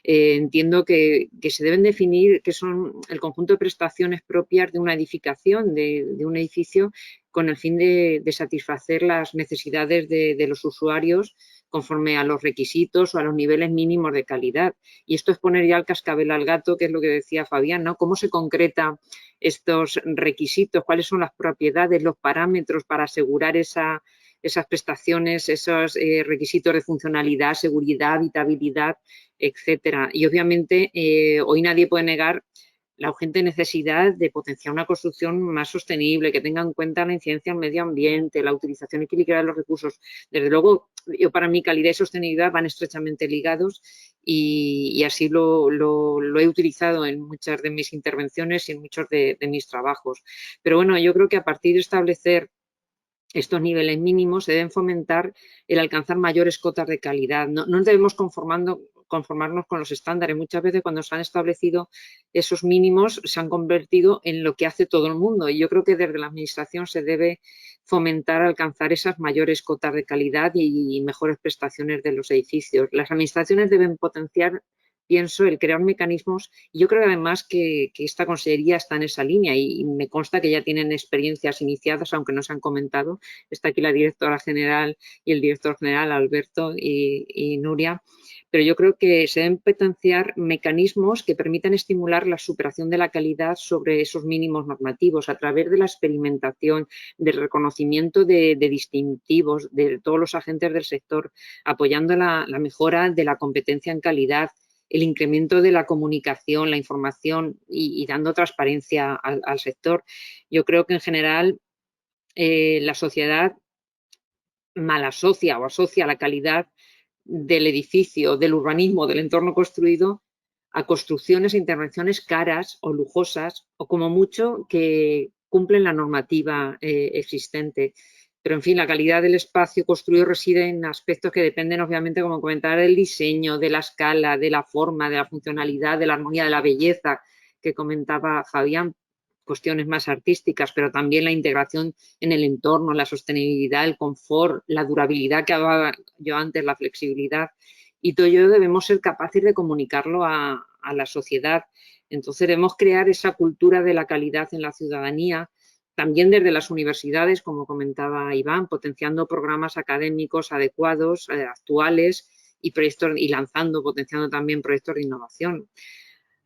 entiendo que se deben definir qué son el conjunto de prestaciones propias de una edificación, de un edificio, con el fin de satisfacer las necesidades de los usuarios conforme a los requisitos o a los niveles mínimos de calidad. Y esto es poner ya el cascabel al gato, que es lo que decía Fabián, ¿no? ¿Cómo se concretan estos requisitos? ¿Cuáles son las propiedades, los parámetros para asegurar esas prestaciones, esos requisitos de funcionalidad, seguridad, habitabilidad, etcétera? Y obviamente hoy nadie puede negar la urgente necesidad de potenciar una construcción más sostenible, que tenga en cuenta la incidencia al medio ambiente, la utilización equilibrada de los recursos. Desde luego, para mí calidad y sostenibilidad van estrechamente ligados y así lo he utilizado en muchas de mis intervenciones y en muchos de mis trabajos. Pero bueno, yo creo que a partir de establecer estos niveles mínimos se deben fomentar el alcanzar mayores cotas de calidad. No debemos conformarnos con los estándares. Muchas veces cuando se han establecido esos mínimos se han convertido en lo que hace todo el mundo y yo creo que desde la administración se debe fomentar alcanzar esas mayores cotas de calidad y mejores prestaciones de los edificios. Las administraciones deben potenciar, pienso, el crear mecanismos y yo creo además que esta consellería está en esa línea y me consta que ya tienen experiencias iniciadas, aunque no se han comentado. Está aquí la directora general y el director general, Alberto y Nuria, pero yo creo que se deben potenciar mecanismos que permitan estimular la superación de la calidad sobre esos mínimos normativos a través de la experimentación, del reconocimiento de distintivos de todos los agentes del sector, apoyando la mejora de la competencia en calidad, el incremento de la comunicación, la información y dando transparencia al sector. Yo creo que en general la sociedad mal asocia o asocia la calidad del edificio, del urbanismo, del entorno construido a construcciones e intervenciones caras o lujosas o como mucho que cumplen la normativa existente. Pero, en fin, la calidad del espacio construido reside en aspectos que dependen, obviamente, como comentaba, del diseño, de la escala, de la forma, de la funcionalidad, de la armonía, de la belleza que comentaba Fabián, cuestiones más artísticas, pero también la integración en el entorno, la sostenibilidad, el confort, la durabilidad que hablaba yo antes, la flexibilidad. Y todo ello debemos ser capaces de comunicarlo a la sociedad. Entonces debemos crear esa cultura de la calidad en la ciudadanía, también desde las universidades, como comentaba Iván, potenciando programas académicos adecuados, actuales y lanzando, potenciando también proyectos de innovación.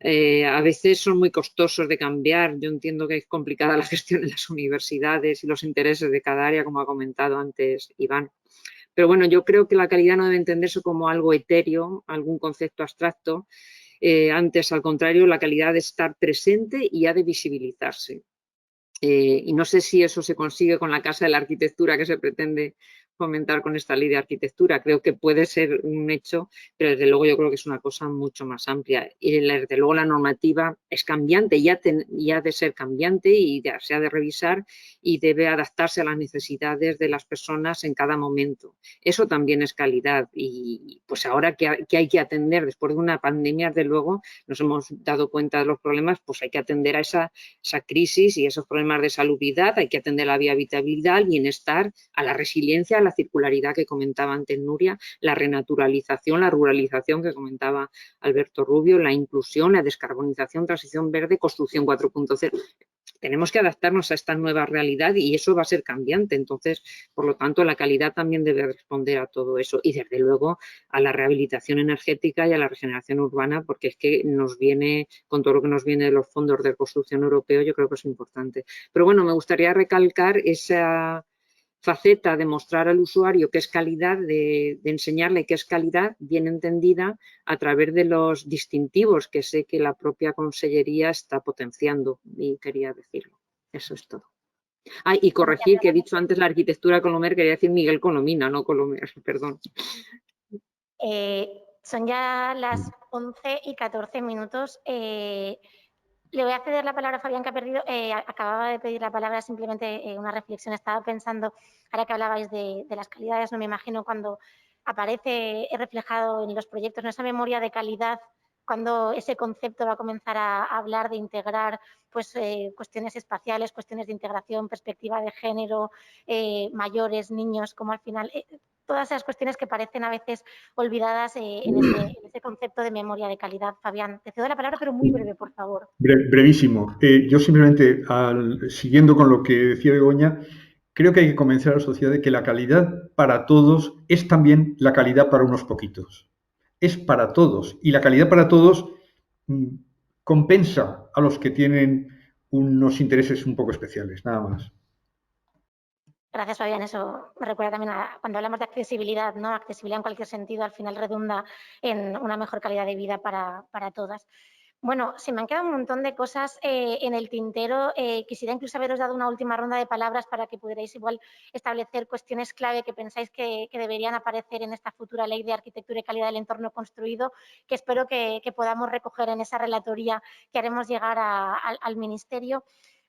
A veces son muy costosos de cambiar. Yo entiendo que es complicada la gestión en las universidades y los intereses de cada área, como ha comentado antes Iván. Pero bueno, yo creo que la calidad no debe entenderse como algo etéreo, algún concepto abstracto, Antes, al contrario, la calidad de estar presente y ha de visibilizarse. Y no sé si eso se consigue con la Casa de la Arquitectura que se pretende fomentar con esta ley de arquitectura. Creo que puede ser un hecho, pero desde luego yo creo que es una cosa mucho más amplia. Y desde luego la normativa es cambiante y ha de ser cambiante y se ha de revisar y debe adaptarse a las necesidades de las personas en cada momento. Eso también es calidad y pues ahora que hay que atender después de una pandemia, desde luego nos hemos dado cuenta de los problemas, pues hay que atender a esa crisis y esos problemas de salubridad, hay que atender a la habitabilidad, al bienestar, a la resiliencia, a la circularidad que comentaba antes Nuria, la renaturalización, la ruralización que comentaba Alberto Rubio, la inclusión, la descarbonización, transición verde, construcción 4.0. Tenemos que adaptarnos a esta nueva realidad y eso va a ser cambiante. Entonces, por lo tanto, la calidad también debe responder a todo eso y, desde luego, a la rehabilitación energética y a la regeneración urbana, porque es que nos viene, con todo lo que nos viene de los fondos de reconstrucción europeo, yo creo que es importante. Pero bueno, me gustaría recalcar esa faceta de mostrar al usuario qué es calidad, de enseñarle qué es calidad bien entendida a través de los distintivos que sé que la propia Consellería está potenciando y quería decirlo. Eso es todo. Y corregir que he dicho antes la arquitectura Colomer, quería decir Miguel Colomina, no Colomer, perdón. Son ya las 11:14. Le voy a ceder la palabra a Fabián, que ha perdido. Acababa de pedir la palabra, simplemente una reflexión. Estaba pensando, ahora que hablabais de las calidades, no me imagino cuando aparece reflejado en los proyectos, en esa memoria de calidad, cuando ese concepto va a comenzar a hablar de integrar pues, cuestiones espaciales, cuestiones de integración, perspectiva de género, mayores, niños, como al final... todas esas cuestiones que parecen a veces olvidadas en ese concepto de memoria de calidad. Fabián, te cedo la palabra, pero muy breve, por favor. Brevísimo. Yo simplemente, siguiendo con lo que decía Begoña, creo que hay que convencer a la sociedad de que la calidad para todos es también la calidad para unos poquitos. Es para todos. Y la calidad para todos compensa a los que tienen unos intereses un poco especiales, nada más. Gracias, Fabián. Eso me recuerda también a cuando hablamos de accesibilidad, ¿no? Accesibilidad en cualquier sentido al final redunda en una mejor calidad de vida para todas. Bueno, se me han quedado un montón de cosas en el tintero. Quisiera incluso haberos dado una última ronda de palabras para que pudierais igual establecer cuestiones clave que pensáis que deberían aparecer en esta futura ley de arquitectura y calidad del entorno construido, que espero que podamos recoger en esa relatoría que haremos llegar al Ministerio.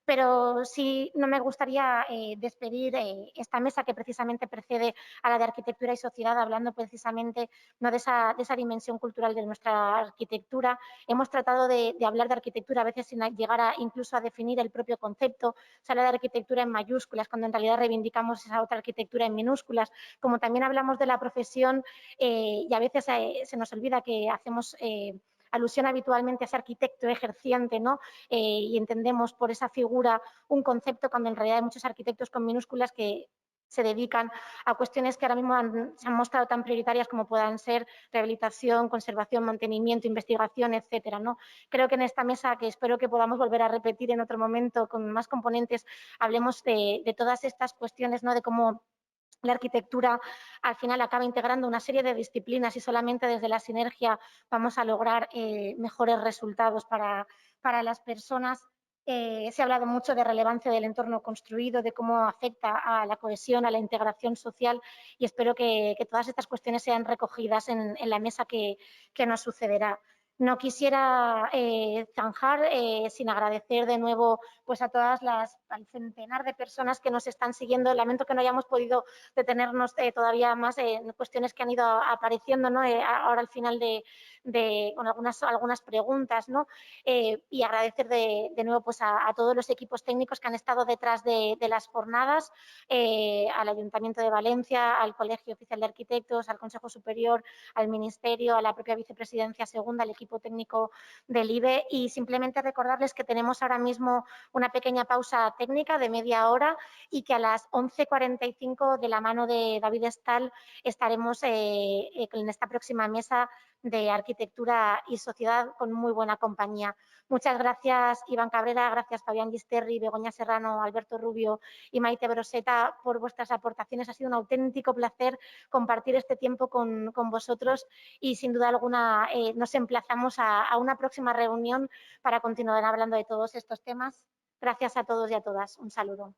Pero sí no me gustaría despedir esta mesa que precisamente precede a la de arquitectura y sociedad, hablando precisamente no de esa dimensión cultural de nuestra arquitectura. Hemos tratado de hablar de arquitectura a veces sin llegar incluso a definir el propio concepto. Se habla de arquitectura en mayúsculas, cuando en realidad reivindicamos esa otra arquitectura en minúsculas. Como también hablamos de la profesión y a veces se nos olvida que hacemos alusión habitualmente a ese arquitecto ejerciente, ¿no? Y entendemos por esa figura un concepto cuando en realidad hay muchos arquitectos con minúsculas que se dedican a cuestiones que ahora mismo se han mostrado tan prioritarias como puedan ser rehabilitación, conservación, mantenimiento, investigación, etcétera, ¿no? Creo que en esta mesa, que espero que podamos volver a repetir en otro momento con más componentes, hablemos de todas estas cuestiones, ¿no? De cómo la arquitectura al final acaba integrando una serie de disciplinas y solamente desde la sinergia vamos a lograr mejores resultados para las personas. Se ha hablado mucho de relevancia del entorno construido, de cómo afecta a la cohesión, a la integración social y espero que todas estas cuestiones sean recogidas en la mesa que nos sucederá. No quisiera zanjar sin agradecer de nuevo pues, al centenar de personas que nos están siguiendo. Lamento que no hayamos podido detenernos todavía más en cuestiones que han ido apareciendo, ¿no? Ahora al final con algunas preguntas, ¿no? Y agradecer de nuevo pues, a todos los equipos técnicos que han estado detrás de las jornadas, al Ayuntamiento de Valencia, al Colegio Oficial de Arquitectos, al Consejo Superior, al Ministerio, a la propia Vicepresidencia Segunda, al equipo técnico del IBE y simplemente recordarles que tenemos ahora mismo una pequeña pausa técnica de media hora y que a las 11:45 de la mano de David Estal estaremos en esta próxima mesa de arquitectura y sociedad con muy buena compañía. Muchas gracias, Iván Cabrera, gracias Fabián Gisterri, Begoña Serrano, Alberto Rubio y Maite Broseta por vuestras aportaciones. Ha sido un auténtico placer compartir este tiempo con vosotros y sin duda alguna nos emplazamos a una próxima reunión para continuar hablando de todos estos temas. Gracias a todos y a todas. Un saludo.